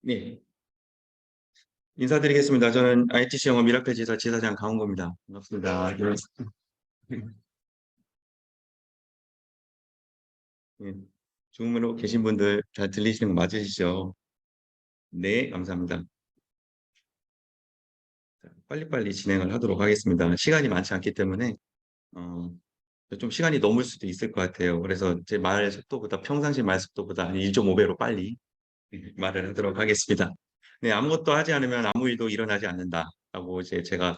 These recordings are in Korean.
네, 인사드리겠습니다. 저는 ITC 영업 미라클 지사 지사장 강원구입니다. 반갑습니다. 네, 줌으로 계신 분들 잘 들리시는 거 맞으시죠? 네, 감사합니다. 자, 빨리빨리 진행을 하도록 하겠습니다. 시간이 많지 않기 때문에 어, 좀 시간이 넘을 수도 있을 것 같아요. 그래서 제 말 속도보다 평상시 말 속도보다 한 1.5배로 빨리 말을 하도록 하겠습니다. 네, 아무것도 하지 않으면 아무 일도 일어나지 않는다라고 이제 제가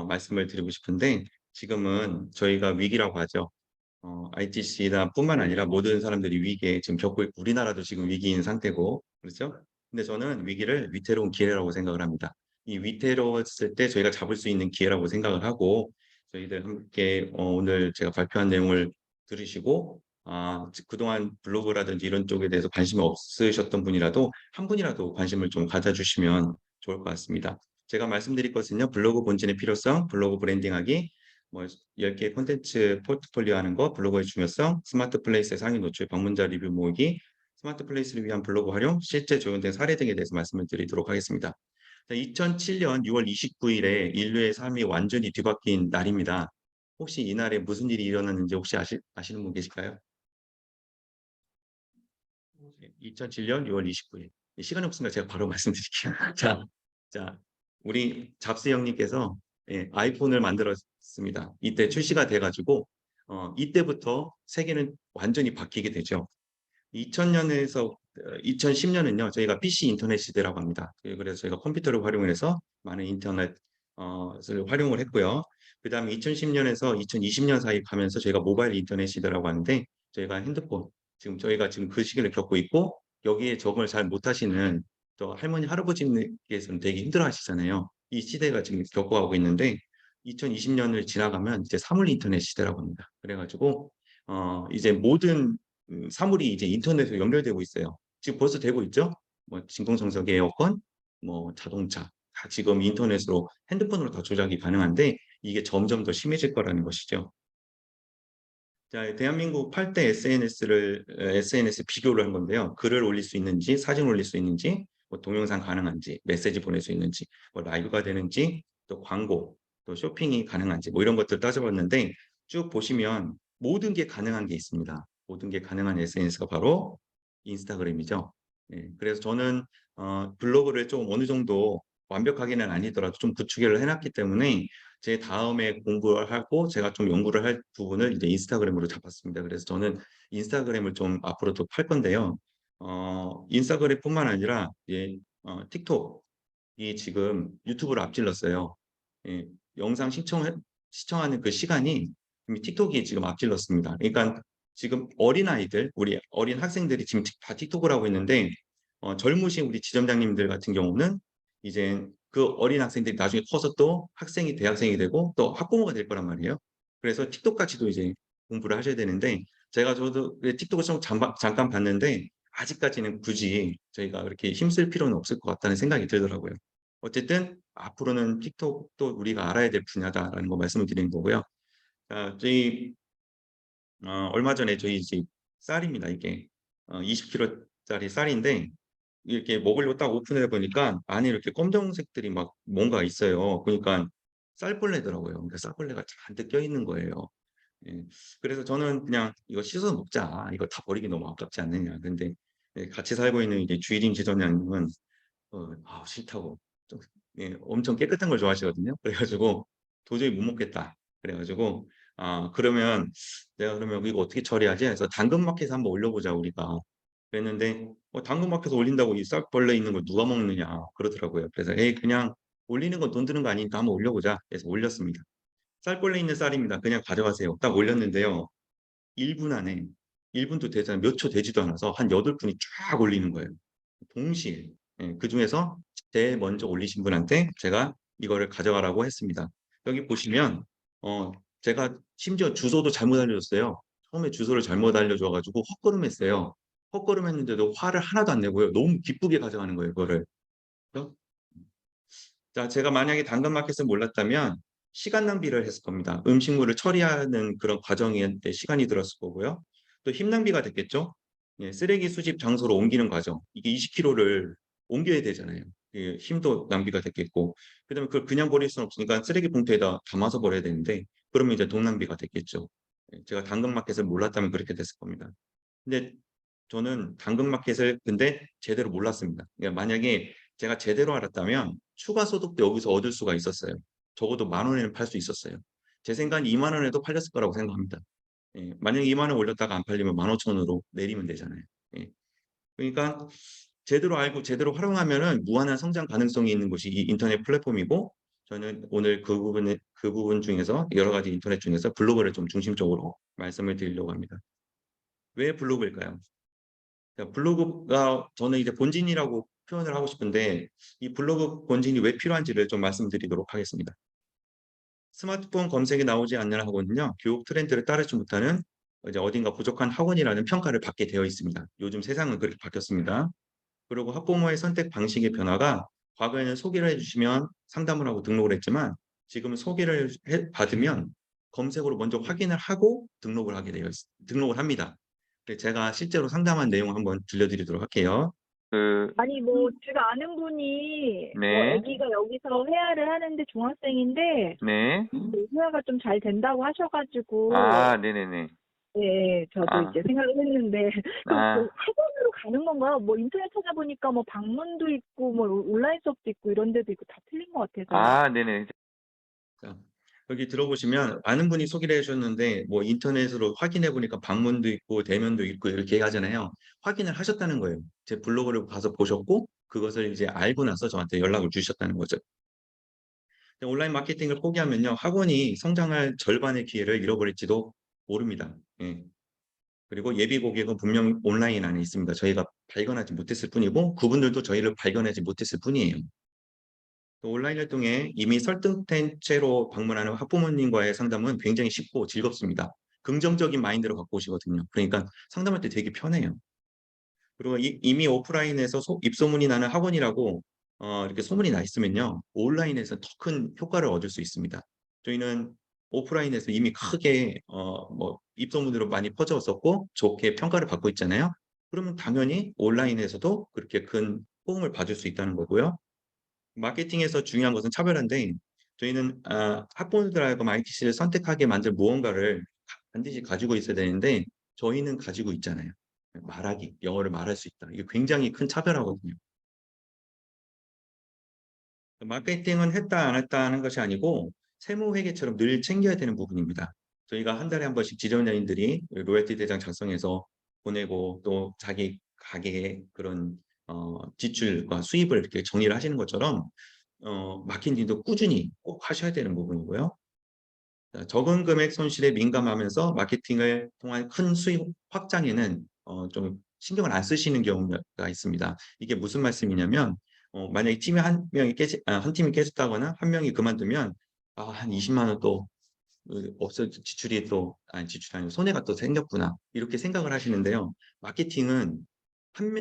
말씀을 드리고 싶은데 지금은 저희가 위기라고 하죠. ITC나 뿐만 아니라 모든 사람들이 위기에 지금 겪고 있고 우리나라도 지금 위기인 상태고 그렇죠? 근데 저는 위기를 위태로운 기회라고 생각을 합니다. 이 위태로웠을 때 저희가 잡을 수 있는 기회라고 생각을 하고 저희들 함께 오늘 제가 발표한 내용을 들으시고 그동안 블로그라든지 이런 쪽에 대해서 관심이 없으셨던 분이라도 한 분이라도 관심을 좀 가져주시면 좋을 것 같습니다. 제가 말씀드릴 것은요. 블로그 본질의 필요성, 블로그 브랜딩하기, 뭐 10개 콘텐츠 포트폴리오 하는 거, 블로거의 중요성, 스마트 플레이스의 상위 노출, 방문자 리뷰 모으기, 스마트 플레이스를 위한 블로그 활용, 실제 적용된 사례 등에 대해서 말씀을 드리도록 하겠습니다. 2007년 6월 29일에 인류의 삶이 완전히 뒤바뀐 날입니다. 혹시 이날에 무슨 일이 일어났는지 혹시 아시는 분 계실까요? 2007년 6월 29일. 시간이 없으니까 제가 바로 말씀드릴게요. 자, 우리 잡스 형님께서 아이폰을 만들었습니다. 이때 출시가 돼가지고 이때부터 세계는 완전히 바뀌게 되죠. 2000년에서 2010년은요, 저희가 PC 인터넷 시대라고 합니다. 그래서 저희가 컴퓨터를 활용해서 많은 인터넷을 활용을 했고요. 그 다음에 2010년에서 2020년 사이 가면서 저희가 모바일 인터넷 시대라고 하는데 저희가 핸드폰, 지금 저희가 지금 그 시기를 겪고 있고 여기에 적응을 잘 못하시는 또 할머니, 할아버지께서는 되게 힘들어 하시잖아요. 이 시대가 지금 겪어가고 있는데 2020년을 지나가면 이제 사물 인터넷 시대라고 합니다. 그래가지고 이제 모든 사물이 이제 인터넷으로 연결되고 있어요. 지금 벌써 되고 있죠? 뭐 진공청소기, 에어컨, 뭐 자동차 다 지금 인터넷으로 핸드폰으로 다 조작이 가능한데 이게 점점 더 심해질 거라는 것이죠. 자, 대한민국 8대 SNS 비교를 한 건데요. 글을 올릴 수 있는지, 사진 올릴 수 있는지, 뭐 동영상 가능한지, 메시지 보낼 수 있는지, 뭐 라이브가 되는지, 또 광고, 또 쇼핑이 가능한지, 뭐 이런 것들 따져봤는데 쭉 보시면 모든 게 가능한 게 있습니다. 모든 게 가능한 SNS가 바로 인스타그램이죠. 그래서 저는 블로그를 좀 어느 정도 완벽하게는 아니더라도 좀 구축을 해놨기 때문에 제 다음에 공부를 하고 제가 좀 연구를 할 부분을 이제 인스타그램으로 잡았습니다. 그래서 저는 인스타그램을 좀 앞으로도 팔 건데요. 인스타그램뿐만 아니라 틱톡이 지금 유튜브를 앞질렀어요. 예, 영상 시청하는 그 시간이 이미 틱톡이 지금 앞질렀습니다. 그러니까 지금 어린아이들, 우리 어린 학생들이 지금 다 틱톡을 하고 있는데 젊으신 우리 지점장님들 같은 경우는 이제 그 어린 학생들이 나중에 커서 또 학생이 대학생이 되고 또 학부모가 될 거란 말이에요. 그래서 틱톡 같이도 이제 공부를 하셔야 되는데 저도 틱톡을 좀 잠깐 봤는데 아직까지는 굳이 저희가 그렇게 힘쓸 필요는 없을 것 같다는 생각이 들더라고요. 어쨌든 앞으로는 틱톡도 우리가 알아야 될 분야다라는 거 말씀을 드리는 거고요. 저희 얼마 전에 저희 집 쌀입니다. 이게 20kg짜리 쌀인데 이렇게 먹으려고 딱 오픈해 보니까 안에 이렇게 검정색들이 막 뭔가 있어요. 그러니까 쌀벌레더라고요. 그러니까 쌀벌레가 잔뜩 껴있는 거예요. 예. 그래서 저는 그냥 이거 씻어서 먹자. 이거 다 버리기 너무 아깝지 않느냐. 근데 같이 살고 있는 이제 주일임 지점장님은 싫다고 좀, 엄청 깨끗한 걸 좋아하시거든요. 그래가지고 도저히 못 먹겠다. 그래가지고 그러면 내가 그러면 이거 어떻게 처리하지? 해서 당근마켓에 한번 올려보자 우리가. 그랬는데 당근마켓에서 올린다고 이 싹벌레 있는 걸 누가 먹느냐 그러더라고요. 그래서 에이 그냥 올리는 건 돈 드는 거 아니니까 한번 올려보자. 그래서 올렸습니다. 쌀벌레 있는 쌀입니다. 그냥 가져가세요. 딱 올렸는데요. 1분 안에 1분도 되지 않 몇 초 되지도 않아서 한 8분이 쫙 올리는 거예요. 동시에. 그중에서 제일 먼저 올리신 분한테 제가 이거를 가져가라고 했습니다. 여기 보시면 제가 심지어 주소도 잘못 알려줬어요. 처음에 주소를 잘못 알려줘가지고 헛걸음했어요. 헛걸음했는데도 화를 하나도 안 내고요. 너무 기쁘게 가져가는 거예요, 이거를. 그래서 자, 제가 만약에 당근마켓을 몰랐다면 시간 낭비를 했을 겁니다. 음식물을 처리하는 그런 과정에 시간이 들었을 거고요. 또 힘 낭비가 됐겠죠. 예, 쓰레기 수집 장소로 옮기는 과정. 이게 20kg를 옮겨야 되잖아요. 예, 힘도 낭비가 됐겠고, 그다음에 그걸 그냥 버릴 수는 없으니까 쓰레기 봉투에다 담아서 버려야 되는데, 그러면 이제 돈 낭비가 됐겠죠. 예, 제가 당근마켓을 몰랐다면 그렇게 됐을 겁니다. 근데 저는 당근마켓을 근데 제대로 몰랐습니다. 그러니까 만약에 제가 제대로 알았다면 추가 소득도 여기서 얻을 수가 있었어요. 적어도 10,000원에는 팔 수 있었어요. 제 생각엔 20,000원에도 팔렸을 거라고 생각합니다. 예, 만약에 20,000원 올렸다가 안 팔리면 15,000원으로 내리면 되잖아요. 예. 그러니까 제대로 알고 제대로 활용하면은 무한한 성장 가능성이 있는 곳이 이 인터넷 플랫폼이고, 저는 오늘 그 부분 중에서 여러 가지 인터넷 중에서 블로그를 좀 중심적으로 말씀을 드리려고 합니다. 왜 블로그일까요? 그러니까 블로그가 저는 이제 본진이라고 표현을 하고 싶은데, 이 블로그 본진이 왜 필요한지를 좀 말씀드리도록 하겠습니다. 스마트폰 검색에 나오지 않는 학원은요, 교육 트렌드를 따르지 못하는 이제 어딘가 부족한 학원이라는 평가를 받게 되어 있습니다. 요즘 세상은 그렇게 바뀌었습니다. 그리고 학부모의 선택 방식의 변화가, 과거에는 소개를 해주시면 상담을 하고 등록을 했지만 지금은 소개를 받으면 검색으로 먼저 확인을 하고 등록을 합니다. 제가 실제로 상담한 내용 한번 들려드리도록 할게요. 아니, 뭐, 제가 아는 분이, 네, 아기가 여기서 회화를 하는데 중학생인데, 네. 회화가 좀 잘 된다고 아, 하셔가지고, 네네네. 네, 저도 아, 이제 생각을 했는데, 그럼 뭐 아, 학원으로 가는 건가요? 뭐 인터넷 찾아보니까 뭐 방문도 있고, 뭐 온라인 수업도 있고, 이런 데도 있고, 다 틀린 것 같아서요. 네네. 자, 여기 들어보시면 아는 분이 소개를 해주셨는데 뭐 인터넷으로 확인해 보니까 방문도 있고 대면도 있고 이렇게 하잖아요. 확인을 하셨다는 거예요. 제 블로그를 가서 보셨고 그것을 이제 알고 나서 저한테 연락을 주셨다는 거죠. 온라인 마케팅을 포기하면요, 학원이 성장할 절반의 기회를 잃어버릴지도 모릅니다. 예. 그리고 예비 고객은 분명 온라인 안에 있습니다. 저희가 발견하지 못했을 뿐이고 그분들도 저희를 발견하지 못했을 뿐이에요. 또 온라인을 통해 이미 설득된 채로 방문하는 학부모님과의 상담은 굉장히 쉽고 즐겁습니다. 긍정적인 마인드를 갖고 오시거든요. 그러니까 상담할 때 되게 편해요. 그리고 이미 오프라인에서 입소문이 나는 학원이라고 이렇게 소문이 나 있으면요, 온라인에서 더 큰 효과를 얻을 수 있습니다. 저희는 오프라인에서 이미 크게 뭐 입소문으로 많이 퍼졌었고 좋게 평가를 받고 있잖아요. 그러면 당연히 온라인에서도 그렇게 큰 호응을 받을 수 있다는 거고요. 마케팅에서 중요한 것은 차별화인데, 저희는 학부모들하고 ITC를 선택하게 만들 무언가를 반드시 가지고 있어야 되는데 저희는 가지고 있잖아요. 말하기, 영어를 말할 수 있다. 이게 굉장히 큰 차별화거든요. 마케팅은 했다 안 했다 하는 것이 아니고 세무회계처럼 늘 챙겨야 되는 부분입니다. 저희가 한 달에 한 번씩 지점장님들이 로열티 대장 작성해서 보내고, 또 자기 가게의 그런 지출과 수입을 이렇게 정리를 하시는 것처럼 마케팅도 꾸준히 꼭 하셔야 되는 부분이고요. 자, 적은 금액 손실에 민감하면서 마케팅을 통한 큰 수익 확장에는 좀 신경을 안 쓰시는 경우가 있습니다. 이게 무슨 말씀이냐면, 만약에 팀이 한 팀이 깨졌다거나 한 명이 그만두면 한 20만 원 또 지출이 또 아니 지출이 아니고 손해가 또 생겼구나 이렇게 생각을 하시는데요. 마케팅은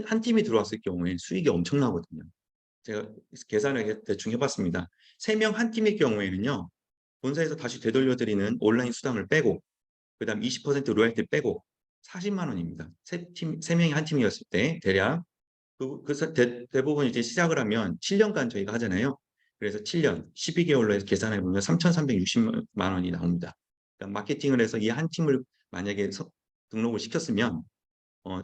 한 팀이 들어왔을 경우에 수익이 엄청나거든요. 제가 계산을 대충 해봤습니다. 3명 한 팀의 경우에는요, 본사에서 다시 되돌려드리는 온라인 수당을 빼고, 그다음 20% 로열티 빼고 40만 원입니다. 세 명이 한 팀이었을 때 대략. 그래서 대부분 이제 시작을 하면 7년간 저희가 하잖아요. 그래서 7년, 12개월로 해서 계산해 보면 3,360만 원이 나옵니다. 그러니까 마케팅을 해서 이 한 팀을 만약에 등록을 시켰으면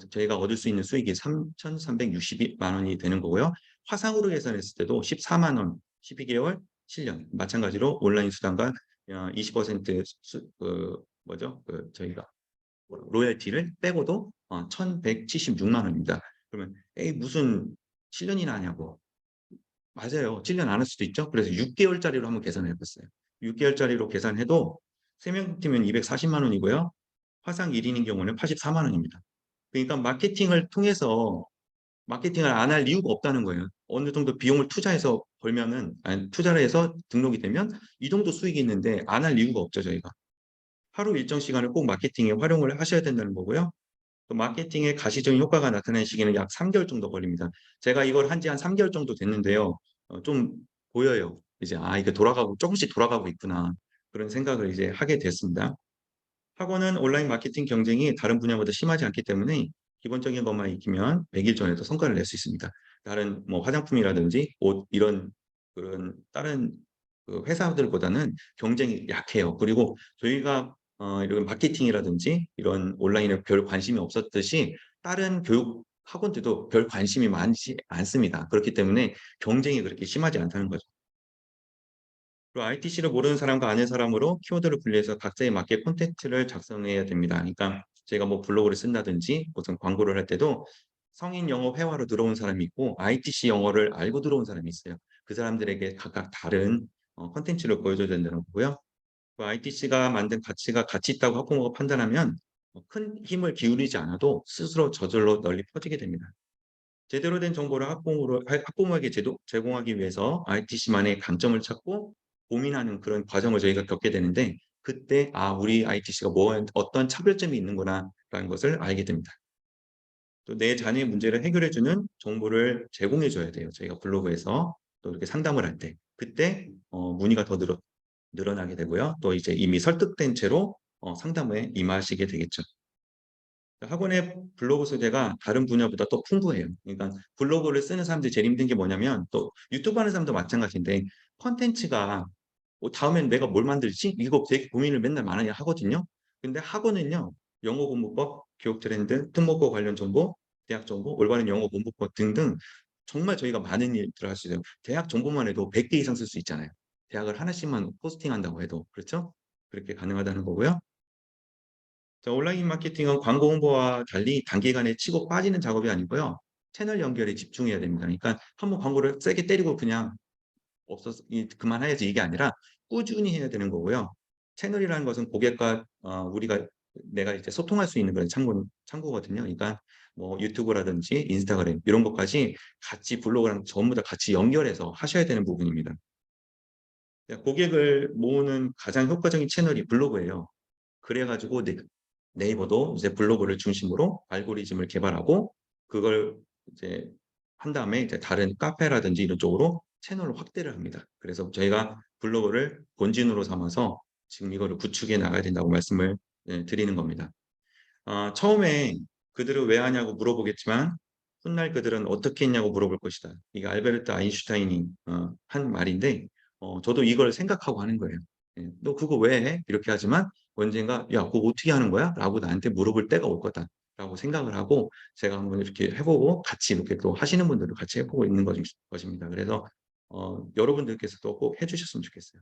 저희가 얻을 수 있는 수익이 3,360만 원이 되는 거고요. 화상으로 계산했을 때도 14만 원, 12개월, 7년. 마찬가지로 온라인 수당과 20% 뭐죠? 저희가 로열티를 빼고도 1,176만 원입니다. 그러면 에이 무슨 7년이나 하냐고. 맞아요. 7년 안 할 수도 있죠. 그래서 6개월짜리로 한번 계산해 봤어요. 6개월짜리로 계산해도 3명 팀은 240만 원이고요. 화상 1인인 경우는 84만 원입니다. 그러니까 마케팅을 통해서 마케팅을 안 할 이유가 없다는 거예요. 어느 정도 비용을 투자해서 벌면은, 아니, 투자를 해서 등록이 되면 이 정도 수익이 있는데 안 할 이유가 없죠, 저희가. 하루 일정 시간을 꼭 마케팅에 활용을 하셔야 된다는 거고요. 또 마케팅의 가시적인 효과가 나타나는 시기는 약 3개월 정도 걸립니다. 제가 이걸 한 지 한 3개월 정도 됐는데요. 좀 보여요. 이제 이게 조금씩 돌아가고 있구나. 그런 생각을 이제 하게 됐습니다. 학원은 온라인 마케팅 경쟁이 다른 분야보다 심하지 않기 때문에 기본적인 것만 익히면 100일 전에도 성과를 낼 수 있습니다. 다른 뭐 화장품이라든지 옷 이런 그런 다른 그 회사들보다는 경쟁이 약해요. 그리고 저희가 이런 마케팅이라든지 이런 온라인에 별 관심이 없었듯이 다른 교육 학원들도 별 관심이 많지 않습니다. 그렇기 때문에 경쟁이 그렇게 심하지 않다는 거죠. 그리고 ITC를 모르는 사람과 아는 사람으로 키워드를 분리해서 각자에 맞게 콘텐츠를 작성해야 됩니다. 그러니까 제가 뭐 블로그를 쓴다든지 무슨 광고를 할 때도 성인 영어 회화로 들어온 사람이 있고 ITC 영어를 알고 들어온 사람이 있어요. 그 사람들에게 각각 다른 콘텐츠를 보여줘야 된다는 거고요. 그 ITC가 만든 가치가 가치 있다고 학부모가 판단하면 큰 힘을 기울이지 않아도 스스로 저절로 널리 퍼지게 됩니다. 제대로 된 정보를 학부모에게 제공하기 위해서 ITC만의 강점을 찾고 고민하는 그런 과정을 저희가 겪게 되는데 그때 '아 우리 ITC가 어떤 차별점이 있는구나.'라는 것을 알게 됩니다. 또 내 자녀의 문제를 해결해 주는 정보를 제공해 줘야 돼요. 저희가 블로그에서 또 이렇게 상담을 할 때. 그때 문의가 더 늘어나게 되고요. 또 이제 이미 설득된 채로 상담에 임하시게 되겠죠. 학원의 블로그 소재가 다른 분야보다 더 풍부해요. 그러니까 블로그를 쓰는 사람들이 제일 힘든 게 뭐냐면 또 유튜브 하는 사람도 마찬가지인데 콘텐츠가 다음엔 내가 뭘 만들지?' 이거 되게 고민을 맨날 많이 하거든요. 근데 학원은요. 영어 공부법, 교육 트렌드, 특목고 관련 정보, 대학 정보, 올바른 영어 공부법 등등 정말 저희가 많은 일들을 할 수 있어요. 대학 정보만 해도 100개 이상 쓸 수 있잖아요. 대학을 하나씩만 포스팅한다고 해도. 그렇죠? 그렇게 가능하다는 거고요. 자, 온라인 마케팅은 광고 홍보와 달리 단기간에 치고 빠지는 작업이 아니고요. 채널 연결에 집중해야 됩니다. 그러니까 한번 광고를 세게 때리고 그냥 없어서 그만해야지 이게 아니라 꾸준히 해야 되는 거고요. 채널이라는 것은 고객과 내가 이제 소통할 수 있는 그런 창구거든요. 그러니까 뭐 유튜브라든지 인스타그램 이런 것까지 같이 블로그랑 전부 다 같이 연결해서 하셔야 되는 부분입니다. 고객을 모으는 가장 효과적인 채널이 블로그예요. 그래 가지고 네이버도 이제 블로그를 중심으로 알고리즘을 개발하고 그걸 이제 한 다음에 이제 다른 카페라든지 이런 쪽으로 채널을 확대를 합니다. 그래서 저희가 블로그를 본진으로 삼아서 지금 이거를 구축해 나가야 된다고 말씀을 드리는 겁니다. 처음에 "그들은 왜 하냐."고 물어보겠지만 훗날 그들은 "어떻게 했냐."고 물어볼 것이다. 이게 알베르트 아인슈타인이 한 말인데 저도 이걸 생각하고 하는 거예요. 예. "너 그거 왜 해?" 이렇게 하지만 언젠가 "야 그거 어떻게 하는 거야?" 라고 나한테 물어볼 때가 올 거다라고 생각을 하고 제가 한번 이렇게 해 보고 같이 이렇게 또 하시는 분들도 같이 해 보고 있는 것입니다. 그래서 여러분들께서도 꼭 해 주셨으면 좋겠어요.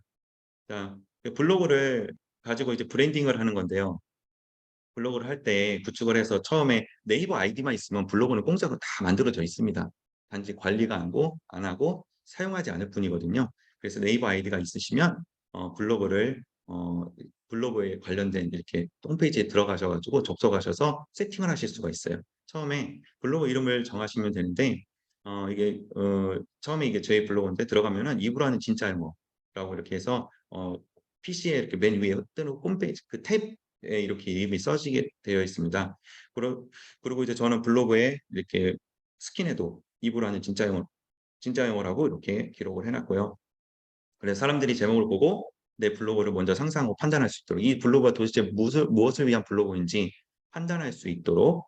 자, 그 블로그를 가지고 이제 브랜딩을 하는 건데요. 블로그를 할 때 구축을 해서 처음에 네이버 아이디만 있으면 블로그는 공짜로 다 만들어져 있습니다. 단지 관리가 안 하고 사용하지 않을 뿐이거든요. 그래서 네이버 아이디가 있으시면 블로그를 블로그에 관련된 이렇게 홈페이지에 들어가셔 가지고 접속하셔서 세팅을 하실 수가 있어요. 처음에 블로그 이름을 정하시면 되는데 처음에 이게 저희 블로그인데 들어가면은 "이브라는 진짜 영어"라고 이렇게 해서 PC에 이렇게 맨 위에 뜨는 홈페이지 그 탭 예 이렇게 이름이 써지게 되어 있습니다. 그리고 이제 저는 블로그에 이렇게 스킨에도 이브라는 진짜 영어라고 이렇게 기록을 해 놨고요. 그래서 사람들이 제목을 보고 내 블로그를 먼저 상상하고 판단할 수 있도록 이 블로그가 도대체 무엇을 위한 블로그인지 판단할 수 있도록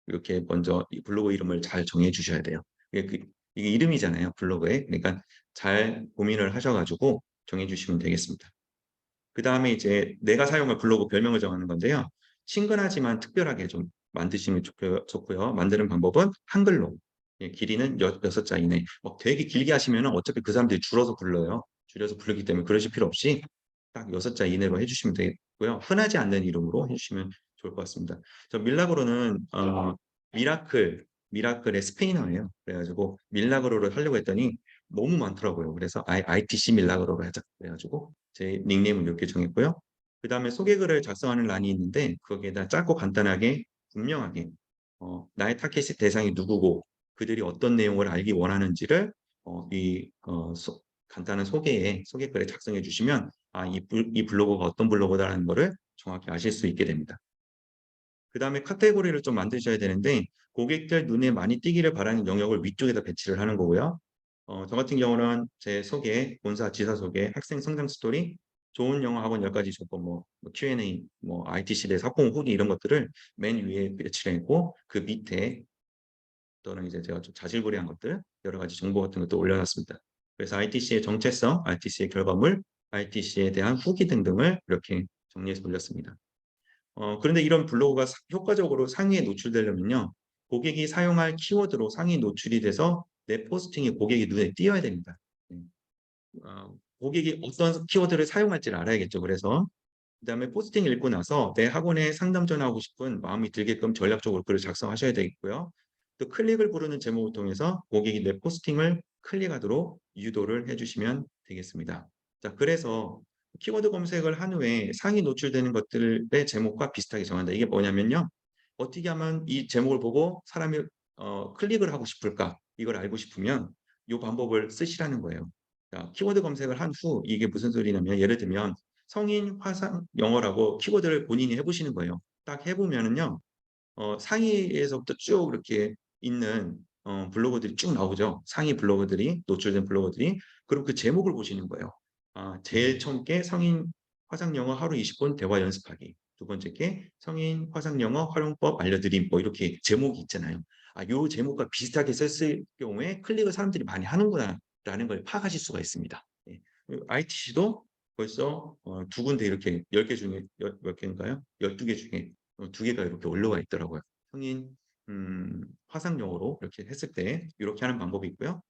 이렇게 먼저 이 블로그 이름을 잘 정해 주셔야 돼요. 이게 이름이잖아요, 블로그에. 그러니까 잘 고민을 하셔 가지고 정해 주시면 되겠습니다. 그다음에 이제 내가 사용할 블로그 별명을 정하는 건데요. 친근하지만 특별하게 좀 만드시면 좋고요. 만드는 방법은 한글로. 예 길이는 6자 이내. 막 되게 길게 하시면은 어차피 그 사람들이 줄어서 불러요. 줄여서 부르기 때문에 그러실 필요 없이 딱 6자 이내로 해 주시면 되겠고요. 흔하지 않는 이름으로 해 주시면 좋을 것 같습니다. 저 밀라그로는 미라클의 스페인어예요. 그래 가지고 밀라그로를 하려고 했더니 너무 많더라고요. 그래서 아예 ITC 밀라그로로 하자 그래 가지고 제 닉네임을 이렇게 정했고요. 그다음에 소개글을 작성하는 란이 있는데 거기에다 짧고 간단하게 분명하게 나의 타깃 대상이 누구고 그들이 어떤 내용을 알기 원하는지를 어 이 어 소 간단한 소개글에 작성해 주시면 이 블로거가 어떤 블로거다라는 거를 정확히 아실 수 있게 됩니다. 그다음에 카테고리를 좀 만드셔야 되는데 고객들 눈에 많이 띄기를 바라는 영역을 위쪽에다 배치를 하는 거고요. 저 같은 경우는 제 소개, 본사 지사 소개, 학생 성장 스토리, 좋은 영어 학원 10가지 조건 뭐 Q&A IT 시대 사건 후기 이런 것들을 맨 위에 배치를 했고 그 밑에 또는 이제 제가 좀 자질구레한 것들 여러 가지 정보 같은 것도 올려놨습니다. 그래서 ITC의 정체성, ITC의 결과물, ITC에 대한 후기 등등을 이렇게 정리해서 올렸습니다. 그런데 이런 블로그가 효과적으로 상위에 노출되려면요. 고객이 사용할 키워드로 상위 노출이 돼서 내 포스팅이 고객이 눈에 띄어야 됩니다. 네. 고객이 어떤 키워드를 사용할지를 알아야겠죠. 그래서 그다음에 포스팅 읽고 나서 내 학원에 상담 전화하고 싶은 마음이 들게끔 전략적으로 글을 작성하셔야 되겠고요. 또 클릭을 부르는 제목을 통해서 고객이 내 포스팅을 클릭하도록 유도를 해주시면 되겠습니다. 자, 그래서 키워드 검색을 한 후에 상위 노출되는 것들의 제목과 비슷하게 정한다. 이게 뭐냐면요. 어떻게 하면 이 제목을 보고 사람이 클릭을 하고 싶을까? 이걸 알고 싶으면 이 방법을 쓰시라는 거예요. 자, 키워드 검색을 한 후 이게 무슨 소리냐면 예를 들면 성인 화상 영어라고 키워드를 본인이 해보시는 거예요. 딱 해보면은요. 상위에서부터 쭉 이렇게 있는 블로거들이 쭉 나오죠. 상위 블로거들이 노출된 블로거들이. 그럼 그 제목을 보시는 거예요. 제일 처음 게 성인 화상 영어 하루 20분 대화 연습하기. 두 번째 게 성인 화상 영어 활용법 알려드림. 뭐 이렇게 제목이 있잖아요. 요 제목과 비슷하게 썼을 경우에 클릭을 사람들이 많이 하는구나라는 걸 파악하실 수가 있습니다. 예. ITC도 벌써 두 군데 이렇게 10개 중에 몇 개인가요? 12개 중에 2개가 이렇게 올라와 있더라고요. 성인 화상 영어로 이렇게 했을 때 이렇게 하는 방법이 있고요.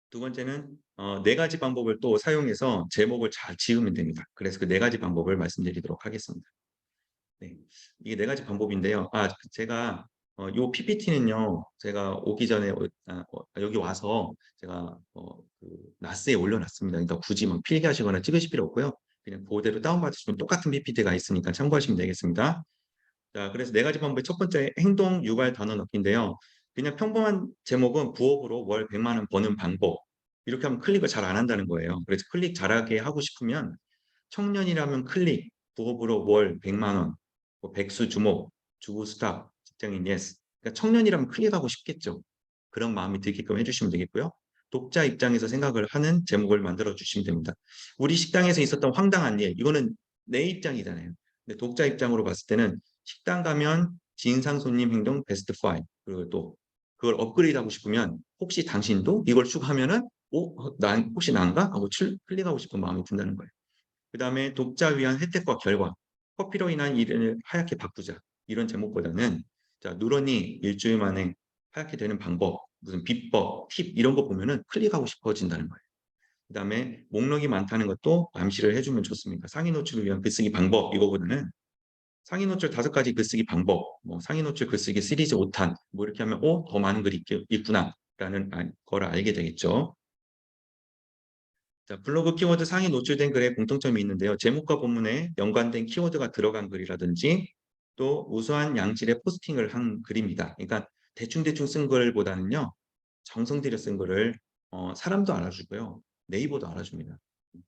두 번째는 4가지 방법을 또 사용해서 제목을 잘 지으면 됩니다. 그래서 그 4가지 방법을 말씀드리도록 하겠습니다. 네. 이게 4가지 방법인데요. 제가 요 PPT는요. 제가 오기 전에 여기 와서 제가 그 나스에 올려 놨습니다. 그러니까 굳이 막 필기하시거나 찍으실 필요 없고요. 그냥 그대로 다운 받으시면 똑같은 PPT가 있으니까 참고하시면 되겠습니다. 자, 그래서 4가지 방법의 첫 번째 행동 유발 단어 넣기인데요. 그냥 평범한 제목은 부업으로 월 100만 원 버는 방법. 이렇게 하면 클릭을 잘 안 한다는 거예요. 그래서 클릭 잘하게 하고 싶으면 청년이라면 클릭, 부업으로 월 100만 원, 뭐 백수 주목, 주부 스탑, 직장인 예스. 그러니까 청년이라면 클릭하고 싶겠죠. 그런 마음이 들게끔 해주시면 되겠고요. 독자 입장에서 생각을 하는 제목을 만들어 주시면 됩니다. 우리 식당에서 있었던 황당한 일, 이거는 내 입장이잖아요. 근데 독자 입장으로 봤을 때는 식당 가면 진상 손님 행동 베스트 5. 그리고 또 그걸 업그레이드하고 싶으면 혹시 당신도 이걸 쭉 하면은 난 혹시 난가? 하고 클릭하고 싶은 마음이 든다는 거예요. 그다음에 독자 위한 혜택과 결과. 커피로 인한 일을 하얗게 바꾸자. 이런 제목보다는 자, 누런이 일주일 만에 하얗게 되는 방법, 무슨 비법, 팁 이런 거 보면은 클릭하고 싶어진다는 거예요. 그다음에 목록이 많다는 것도 암시를 해주면 좋습니다. 상위 노출을 위한 글쓰기 방법 이거보다는 상위 노출 5가지 글쓰기 방법, 뭐 상위 노출 글쓰기 시리즈 5탄 뭐 이렇게 하면 더 많은 글이 있구나라는 거를 알게 되겠죠. 자, 블로그 키워드 상위 노출된 글에 공통점이 있는데요. 제목과 본문에 연관된 키워드가 들어간 글이라든지 또 우수한 양질의 포스팅을 한 글입니다. 그러니까 대충대충 쓴 글보다는요. 정성 들여 쓴 글을 사람도 알아주고요. 네이버도 알아줍니다.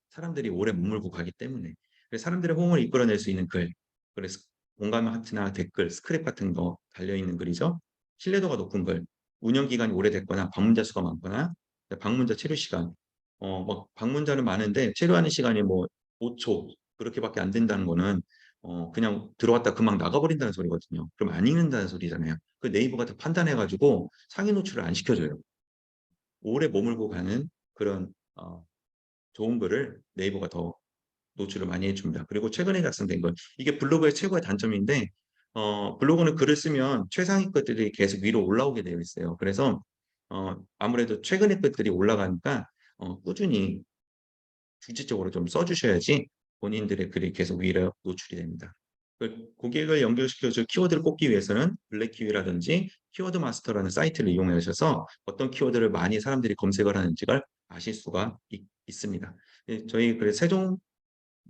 사람들이 오래 머물고 가기 때문에. 그래서 사람들의 호응을 이끌어낼 수 있는 글. 그래서 공감 하트나 댓글, 스크랩 같은 거 달려있는 글이죠. 신뢰도가 높은 글. 운영 기간이 오래됐거나 방문자 수가 많거나 방문자 체류 시간. 막 방문자는 많은데 체류하는 시간이 뭐 5초 그렇게밖에 안 된다는 거는 그냥 들어왔다 금방 나가버린다는 소리거든요. 그럼 안 읽는다는 소리잖아요. 그 네이버가 다 판단해 가지고 상위 노출을 안 시켜줘요. 오래 머물고 가는 그런 좋은 글을 네이버가 더 노출을 많이 해줍니다. 그리고 최근에 작성된 것 이게 블로그의 최고의 단점인데 블로그는 글을 쓰면 최상위 것들이 계속 위로 올라오게 되어 있어요. 그래서 아무래도 최근의 것들이 올라가니까 꾸준히 실질적으로 좀 써주셔야지 본인들의 글이 계속 위로 노출이 됩니다. 고객을 연결시켜줄 키워드를 꼽기 위해서는 블랙키위라든지 키워드 마스터라는 사이트를 이용하셔서 어떤 키워드를 많이 사람들이 검색을 하는지를 아실 수가 있습니다. 저희 세종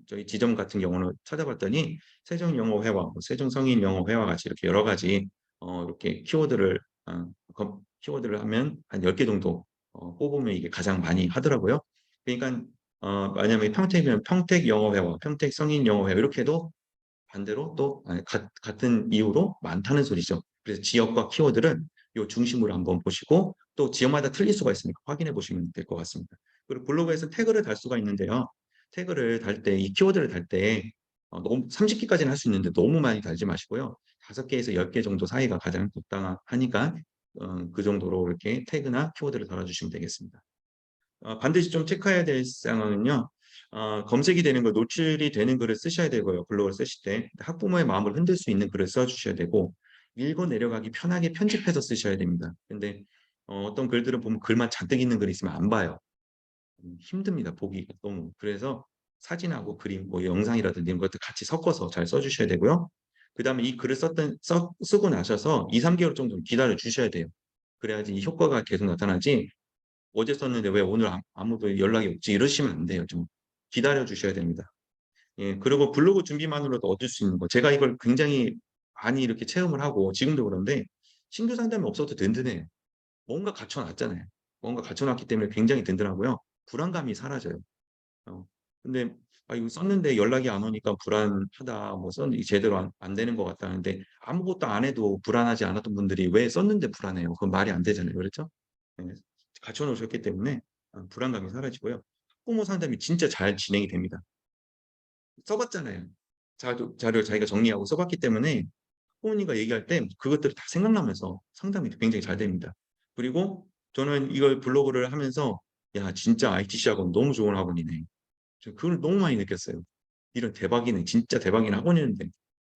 저희 지점 같은 경우는 찾아봤더니 세종 영어 회화, 세종 성인 영어 회화 같이 이렇게 여러 가지 이렇게 키워드를 하면 한 10개 정도 뽑으면 이게 가장 많이 하더라고요. 그러니까 만약에 평택이면 평택 영어 회화, 평택 성인 영어 회화 이렇게 해도 반대로 또 같은 이유로 많다는 소리죠. 그래서 지역과 키워드를 요 중심으로 한번 보시고 또 지역마다 틀릴 수가 있으니까 확인해 보시면 될 것 같습니다. 그리고 블로그에서 태그를 달 수가 있는데요. 태그를 달 때 이 키워드를 달 때 너무 30개까지는 할 수 있는데 너무 많이 달지 마시고요. 5개에서 10개 정도 사이가 가장 적당하니까 그 정도로 이렇게 태그나 키워드를 달아 주시면 되겠습니다. 반드시 좀 체크해야 될 사항은요. 검색이 되는 거 노출이 되는 글을 쓰셔야 되고요, 블로그를 쓰실 때. 학부모의 마음을 흔들 수 있는 글을 써 주셔야 되고 밀고 내려가기 편하게 편집해서 쓰셔야 됩니다. 근데 어떤 글들은 보면 글만 잔뜩 있는 글이 있으면 안 봐요. 힘듭니다, 보기가 너무. 그래서 사진하고 그림 뭐 영상이라든지 이런 것들 같이 섞어서 잘 써 주셔야 되고요. 그다음에 이 글을 쓰고 나셔서 2-3 개월 정도는 기다려 주셔야 돼요. 그래야지 이 효과가 계속 나타나지 "어제 썼는데 왜 오늘 아무도 연락이 없지?" 이러시면 안 돼요. 좀 기다려 주셔야 됩니다. 예. 그리고 블로그 준비만으로도 얻을 수 있는 거 제가 이걸 굉장히 많이 이렇게 체험을 하고 지금도 그런데 신규 상담이 없어도 든든해요. 뭔가 갖춰 놨잖아요. 뭔가 갖춰 놨기 때문에 굉장히 든든하고요. 불안감이 사라져요. 어 근데 '아 이거 썼는데 연락이 안 오니까 불안하다. 뭐 썼는데 제대로 안 되는 것 같다.' 하는데 아무것도 안 해도 불안하지 않았던 분들이 왜 썼는데 불안해요? 그건 말이 안 되잖아요. 그렇죠? 예. 갖춰 놓으셨기 때문에 불안감이 사라지고요. 학부모 상담이 진짜 잘 진행이 됩니다. 써 봤잖아요. 자료 자기가 정리하고 써 봤기 때문에 학부모님과 얘기할 때 그것들이 다 생각나면서 상담이 굉장히 잘 됩니다. 그리고 저는 이걸 블로그를 하면서 '야 진짜 ITC 학원 너무 좋은 학원이네.' 저 그걸 너무 많이 느꼈어요. '이런 대박이네. 진짜 대박인 학원이었는데.'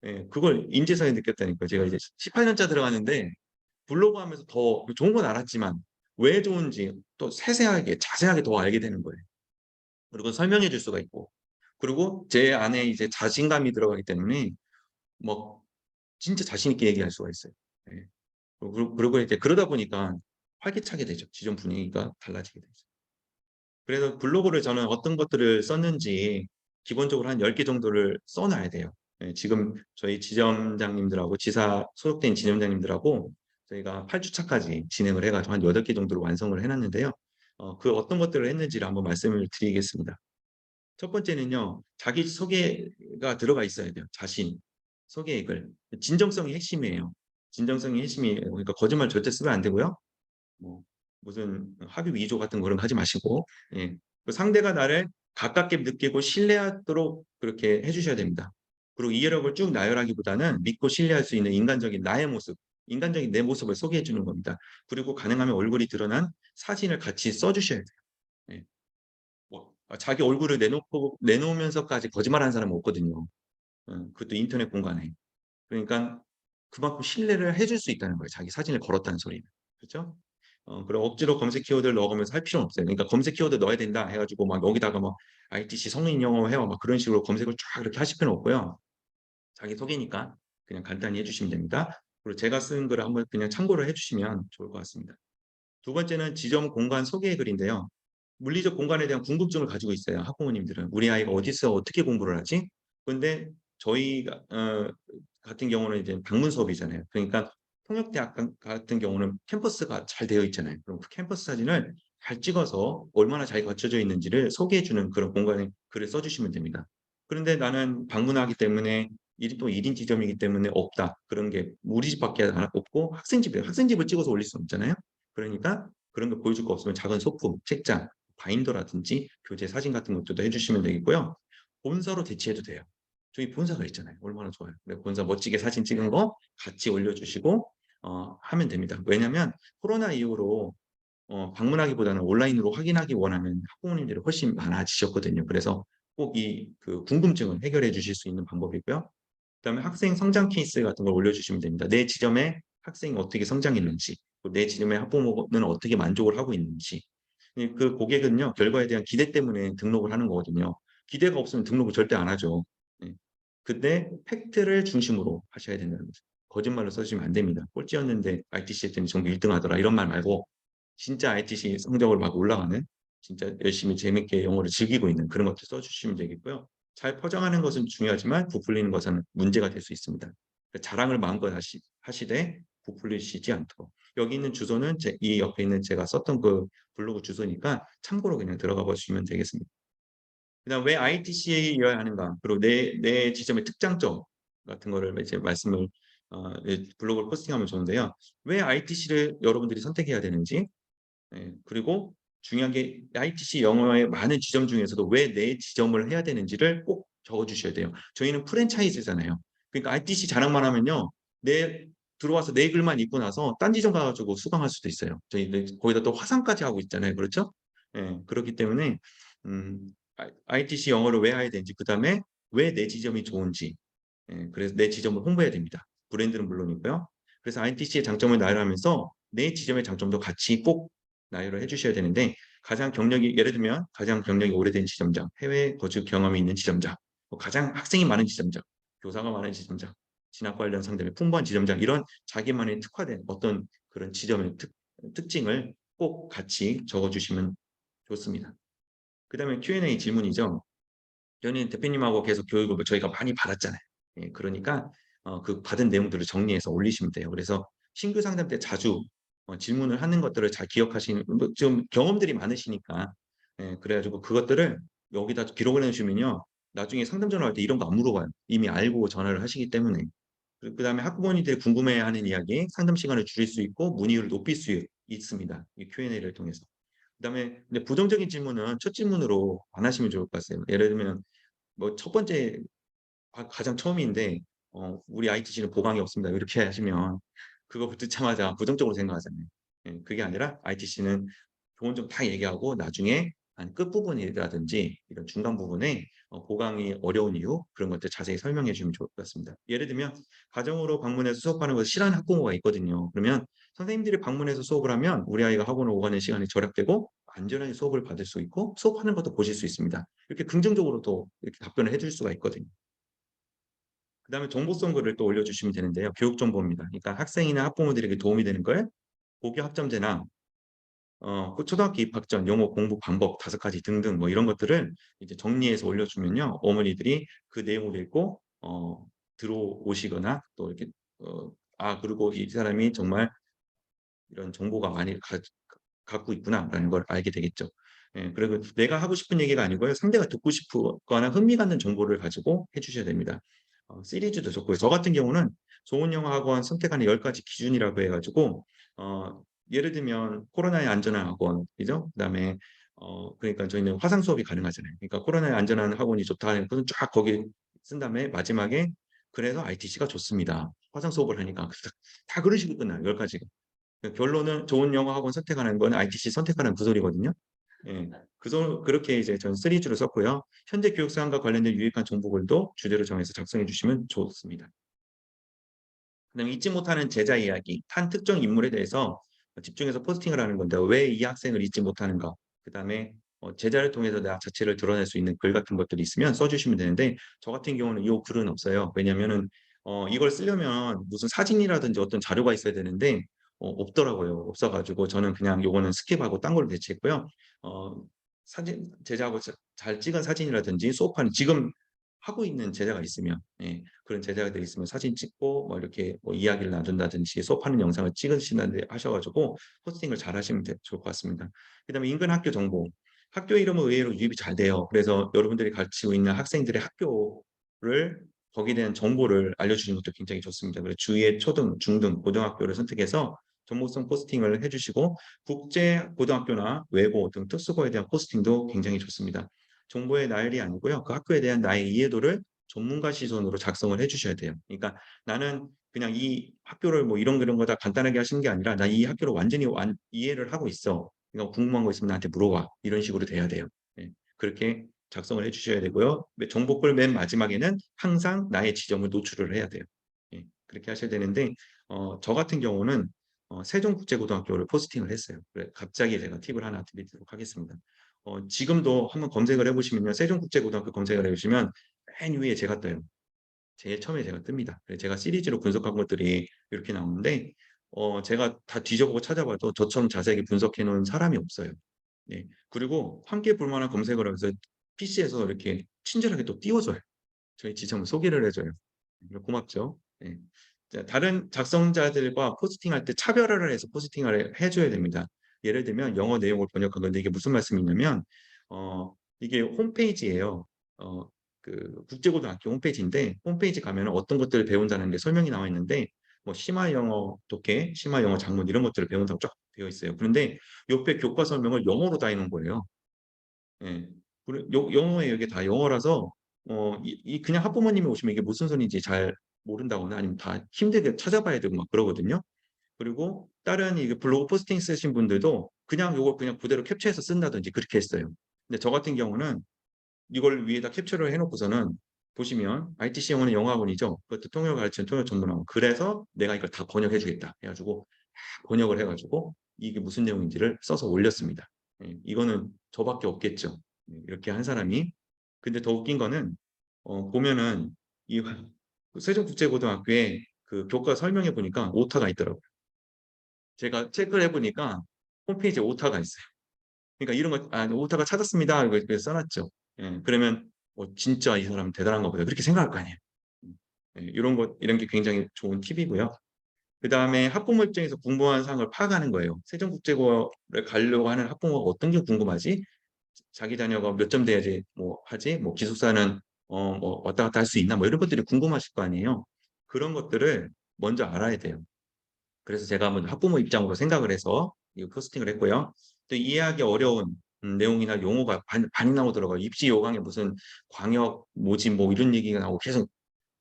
예 그걸 인제서야 느꼈다니까요. 제가 이제 18 년차 들어가는데 블로그 하면서 더 좋은 건 알았지만 왜 좋은지 또 세세하게 자세하게 더 알게 되는 거예요. 그리고 설명해 줄 수가 있고 그리고 제 안에 이제 자신감이 들어가기 때문에 뭐 진짜 자신 있게 얘기할 수가 있어요. 예. 그러고 이제 그러다 보니까 활기차게 되죠. 지점 분위기가 달라지게 되죠. 그래서 블로그를 저는 어떤 것들을 썼는지 기본적으로 한 10개 정도를 써 놔야 돼요. 예 지금 저희 지점장님들하고 지사 소속된 지점장님들하고 저희가 8 주차까지 진행을 해 가지고 한 8개 정도를 완성을 해 놨는데요. 그 어떤 것들을 했는지를 한번 말씀을 드리겠습니다. 첫 번째는요. 자기소개가 들어가 있어야 돼요. 자신 소개의 글. 진정성이 핵심이에요. 진정성이 핵심이에요. 그러니까 거짓말 절대 쓰면 안 되고요. 뭐 무슨 합의 위조 같은 거는 하지 마시고 예. 그 상대가 나를 가깝게 느끼고 신뢰하도록 그렇게 해 주셔야 됩니다. 그리고 이해력을 쭉 나열하기보다는 믿고 신뢰할 수 있는 인간적인 나의 모습, 인간적인 내 모습을 소개해 주는 겁니다. 그리고 가능하면 얼굴이 드러난 사진을 같이 써 주셔야 돼요. 예. 뭐 자기 얼굴을 내놓으면서까지 거짓말하는 사람은 없거든요. 그것도 인터넷 공간에. 그러니깐 그만큼 신뢰를 해줄 수 있다는 거예요, 자기 사진을 걸었다는 소리는. 그죠? 그리고 억지로 검색 키워드를 넣어가면서 할 필요는 없어요. 그러니까 "검색 키워드 넣어야 된다." 해 가지고 막 여기다가 막 ITC 성인 영어 회화 막 그런 식으로 검색을 쫙 이렇게 하실 필요는 없고요. 자기소개니까 그냥 간단히 해 주시면 됩니다. 그리고 제가 쓴 글을 한번 그냥 참고를 해 주시면 좋을 것 같습니다. 두 번째는 지점 공간 소개의 글인데요. 물리적 공간에 대한 궁금증을 가지고 있어요, 학부모님들은. '우리 아이가 어디서 어떻게 공부를 하지?' 근데 저희가 같은 경우는 이제 방문 수업이잖아요. 그러니까 통역대학 같은 경우는 캠퍼스가 잘 되어 있잖아요. 그럼 그 캠퍼스 사진을 잘 찍어서 얼마나 잘 갖춰져 있는지를 소개해 주는 그런 공간에 글을 써 주시면 됩니다. 그런데 나는 방문하기 때문에 또 1인 지점이기 때문에 없다. 그런 게 우리 집밖에 없고 학생 집이에요. 학생 집을 찍어서 올릴 수는 없잖아요. 그러니까 그런 거 보여줄 거 없으면 작은 소품, 책장, 바인더라든지 교재 사진 같은 것들도 해 주시면 되겠고요. 본서로 대체해도 돼요. 저희 본사가 있잖아요. 얼마나 좋아요. 네 본사 멋지게 사진 찍은 거 같이 올려 주시고 하면 됩니다. 왜냐면 코로나 이후로 방문하기보다는 온라인으로 확인하기 원하는 학부모님들이 훨씬 많아지셨거든요. 그래서 꼭 이 그 궁금증을 해결해 주실 수 있는 방법이고요. 그다음에 학생 성장 케이스 같은 걸 올려주시면 됩니다. 내 지점에 학생이 어떻게 성장했는지, 또 내 지점의 학부모는 어떻게 만족을 하고 있는지. 그 고객은요, 결과에 대한 기대 때문에 등록을 하는 거거든요. 기대가 없으면 등록을 절대 안 하죠. 예. 근데 팩트를 중심으로 하셔야 된다는 거죠. 거짓말로 써주시면 안 됩니다. "꼴찌였는데 ITC 했더니 전교 1등 하더라." 이런 말 말고 진짜 ITC 성적으로 막 올라가는 진짜 열심히 재밌게 영어를 즐기고 있는 그런 것들 써 주시면 되겠고요. 잘 포장하는 것은 중요하지만 부풀리는 것은 문제가 될 수 있습니다. 자랑을 마음껏 하시되 부풀리시지 않도록. 여기 있는 주소는 이 옆에 있는 제가 썼던 그 블로그 주소니까 참고로 그냥 들어가 보시면 되겠습니다. 그다음 왜 ITC여야 하는가? 그리고 내 지점의 특장점 같은 거를 이제 말씀을 블로그를 포스팅하면 좋은데요. 왜 ITC를 여러분들이 선택해야 되는지, 예 그리고 중요한 게 ITC 영어의 많은 지점 중에서도 왜 내 지점을 해야 되는지를 꼭 적어 주셔야 돼요. 저희는 프랜차이즈잖아요. 그러니까 ITC 자랑만 하면요. 내 들어와서 내 글만 읽고 나서 딴 지점 가 가지고 수강할 수도 있어요. 저희들 거기다 또 화상까지 하고 있잖아요. 그렇죠? 예. 그렇기 때문에 ITC 영어를 왜 해야 되는지 그다음에 왜 내 지점이 좋은지 그래서 내 지점을 홍보해야 됩니다. 브랜드는 물론이고요. 그래서 ITC의 장점을 나열하면서 내 지점의 장점도 같이 꼭 나열을 해 주셔야 되는데 가장 경력이 예를 들면 가장 경력이 오래된 지점장, 해외 거주 경험이 있는 지점장, 뭐 가장 학생이 많은 지점장, 교사가 많은 지점장, 진학 관련 상담이 풍부한 지점장 이런 자기만의 특화된 어떤 그런 지점의 특징을 꼭 같이 적어 주시면 좋습니다. 그다음에 Q&A 질문이죠. 저희는 대표님하고 계속 교육을 저희가 많이 받았잖아요. 예, 그러니까 그 받은 내용들을 정리해서 올리시면 돼요. 그래서 신규 상담 때 자주 질문을 하는 것들을 잘 기억하시는 좀 경험들이 많으시니까 그래 가지고 그것들을 여기다 기록을 해 주시면요. 나중에 상담 전화할 때 이런 거 안 물어봐요. 이미 알고 전화를 하시기 때문에. 그다음에 학부모님들이 궁금해하는 이야기 상담 시간을 줄일 수 있고 문의율을 높일 수 있습니다. 이 Q&A를 통해서. 그다음에 근데 부정적인 질문은 첫 질문으로 안 하시면 좋을 것 같아요. 예를 들면 뭐 첫 번째 가장 처음인데 "우리 ITC는 보강이 없습니다." 이렇게 하시면 그거 듣자마자 부정적으로 생각하잖아요. 예 그게 아니라 ITC는 좋은 점 다 얘기하고 나중에 한 끝부분이라든지 이런 중간 부분에 보강이 어려운 이유 그런 것들 자세히 설명해 주면 좋을 것 같습니다. 예를 들면 가정으로 방문해서 수업하는 것을 싫어하는 학부모가 있거든요. 그러면 선생님들이 방문해서 수업을 하면 우리 아이가 학원을 오가는 시간이 절약되고 안전하게 수업을 받을 수 있고 수업하는 것도 보실 수 있습니다. 이렇게 긍정적으로 또 이렇게 답변을 해줄 수가 있거든요. 그다음에 정보성 글을 또 올려주시면 되는데요. 교육 정보입니다. 그러니까 학생이나 학부모들에게 도움이 되는 걸 고교 학점제나 그 초등학교 입학 전 영어 공부 방법 5가지 등등 뭐 이런 것들을 이제 정리해서 올려주면요. 어머니들이 그 내용을 읽고 들어오시거나 또 이렇게 그리고 이 사람이 정말 이런 정보가 많이 갖고 있구나라는 걸 알게 되겠죠. 예. 그리고 내가 하고 싶은 얘기가 아니고요. 상대가 듣고 싶거나 흥미 갖는 정보를 가지고 해 주셔야 됩니다. 시리즈도 좋고요. 저 같은 경우는 좋은 영어 학원 선택하는 10가지 가지 기준이라고 해 가지고 예를 들면 코로나에 안전한 학원이죠. 그다음에 그러니까 저희는 화상 수업이 가능하잖아요. 그러니까 코로나에 안전한 학원이 좋다는 거는 쫙 거기 쓴 다음에 마지막에 그래서 ITC가 좋습니다. 화상 수업을 하니까 다 그런 식으로 끝나요, 10가지 가지가. 결론은 좋은 영어 학원 선택하는 건 ITC 선택하는 그 소리거든요. 예. 그렇게 이제 저는 3 줄을 썼고요. 현재 교육 사항과 관련된 유익한 정보글도 주제로 정해서 작성해 주시면 좋습니다. 그다음에 잊지 못하는 제자 이야기, 한 특정 인물에 대해서 집중해서 포스팅을 하는 건데 왜 이 학생을 잊지 못하는가. 그다음에 제자를 통해서 나 자체를 드러낼 수 있는 글 같은 것들이 있으면 써 주시면 되는데 저 같은 경우는 이 글은 없어요. 왜냐면은 이걸 쓰려면 무슨 사진이라든지 어떤 자료가 있어야 되는데 없더라고요. 없어 가지고 저는 그냥 요거는 스킵하고 딴 걸로 배치했고요. 어 사진 제자하고 잘 찍은 사진이라든지 수업하는 지금 하고 있는 제자가 있으면 그런 제자들이 있으면 사진 찍고 뭐 이렇게 뭐 이야기를 나눈다든지 수업하는 영상을 찍으시는데 하셔 가지고 포스팅을 잘하시면 좋을 것 같습니다. 그다음에 인근 학교 정보. 학교 이름은 의외로 유입이 잘 돼요. 그래서 여러분들이 가르치고 있는 학생들의 학교를 거기에 대한 정보를 알려주시는 것도 굉장히 좋습니다. 그래서 주위의 초등, 중등, 고등학교를 선택해서 정보성 포스팅을 해 주시고 국제 고등학교나 외고 등 특수고에 대한 포스팅도 굉장히 좋습니다. 정보의 나열이 아니고요. 그 학교에 대한 나의 이해도를 전문가 시선으로 작성을 해 주셔야 돼요. 그러니까 나는 그냥 이 학교를 뭐 이런 거다 간단하게 하시는 게 아니라 "나 이 학교를 완전히 이해를 하고 있어. 그러니까 궁금한 거 있으면 나한테 물어봐." 이런 식으로 돼야 돼요. 예. 그렇게 작성을 해 주셔야 되고요. 정보글 맨 마지막에는 항상 나의 지점을 노출을 해야 돼요. 예. 그렇게 하셔야 되는데 저 같은 경우는 세종국제고등학교를 포스팅을 했어요. 그래 갑자기 제가 팁을 하나 드리도록 하겠습니다. 지금도 한번 검색을 해 보시면요. 세종국제고등학교 검색을 해 보시면 맨 위에 제가 떠요. 제일 처음에 제가 뜹니다. 그래서 제가 시리즈로 분석한 것들이 이렇게 나오는데 제가 다 뒤져보고 찾아봐도 저처럼 자세하게 분석해 놓은 사람이 없어요. 네. 그리고 함께 볼 만한 검색을 하면서 PC에서 이렇게 친절하게 또 띄워 줘요. 저희 지점을 소개를 해 줘요. 고맙죠. 네. 자 다른 작성자들과 포스팅할 때 차별화를 해서 포스팅을 해 줘야 됩니다. 예를 들면 영어 내용을 번역한 건데 이게 무슨 말씀이냐면 이게 홈페이지예요. 그 국제고등학교 홈페이지인데 홈페이지 가면은 어떤 것들을 배운다는 게 설명이 나와 있는데 뭐 심화 영어 독해, 심화 영어 작문 이런 것들을 배운다고 쫙 되어 있어요. 그런데 옆에 교과 설명을 영어로 다 해 놓은 거예요. 예. 영어예요. 이게 다 영어라서 그냥 학부모님이 오시면 이게 무슨 소리인지 잘 모른다거나 아니면 다 힘들게 찾아봐야 되고 막 그러거든요. 그리고 다른 이게 블로그 포스팅 쓰신 분들도 그냥 요걸 그냥 그대로 캡처해서 쓴다든지 그렇게 했어요. 근데 저 같은 경우는 이걸 위에다 캡처를 해 놓고서는 보시면 ITC 영어는 영어학원이죠. 그것도 통역을 가르치는 통역 전문학원. 그래서 "내가 이걸 다 번역해 주겠다." 해 가지고 번역을 해 가지고 이게 무슨 내용인지를 써서 올렸습니다. 예. 이거는 저밖에 없겠죠. 이렇게 한 사람이. 근데 더 웃긴 거는 보면은 이 세종국제고등학교에 그 교과 설명해 보니까 오타가 있더라고요. 제가 체크를 해 보니까 홈페이지에 오타가 있어요. 그러니까 이런 거 "아 오타가 찾았습니다." 이렇게 써 놨죠. 예. 그러면 '진짜 이 사람 대단한가 보다.' 그렇게 생각할 거 아니에요. 음. 예. 이런 게 굉장히 좋은 팁이고요. 그다음에 학부모 입장에서 궁금한 사항을 파악하는 거예요. 세종국제고를 가려고 하는 학부모가 어떤 게 궁금하지? 자기 자녀가 몇 점 돼야지 뭐 하지? 뭐 기숙사는 뭐 왔다 갔다 할 수 있나? 뭐 이런 것들이 궁금하실 거 아니에요. 그런 것들을 먼저 알아야 돼요. 그래서 제가 한번 학부모 입장으로 생각을 해서 이 포스팅을 했고요. 또 이해하기 어려운 내용이나 용어가 많이 나오더라고요. 입시 요강에 무슨 광역 모집 뭐 이런 얘기가 나오고 계속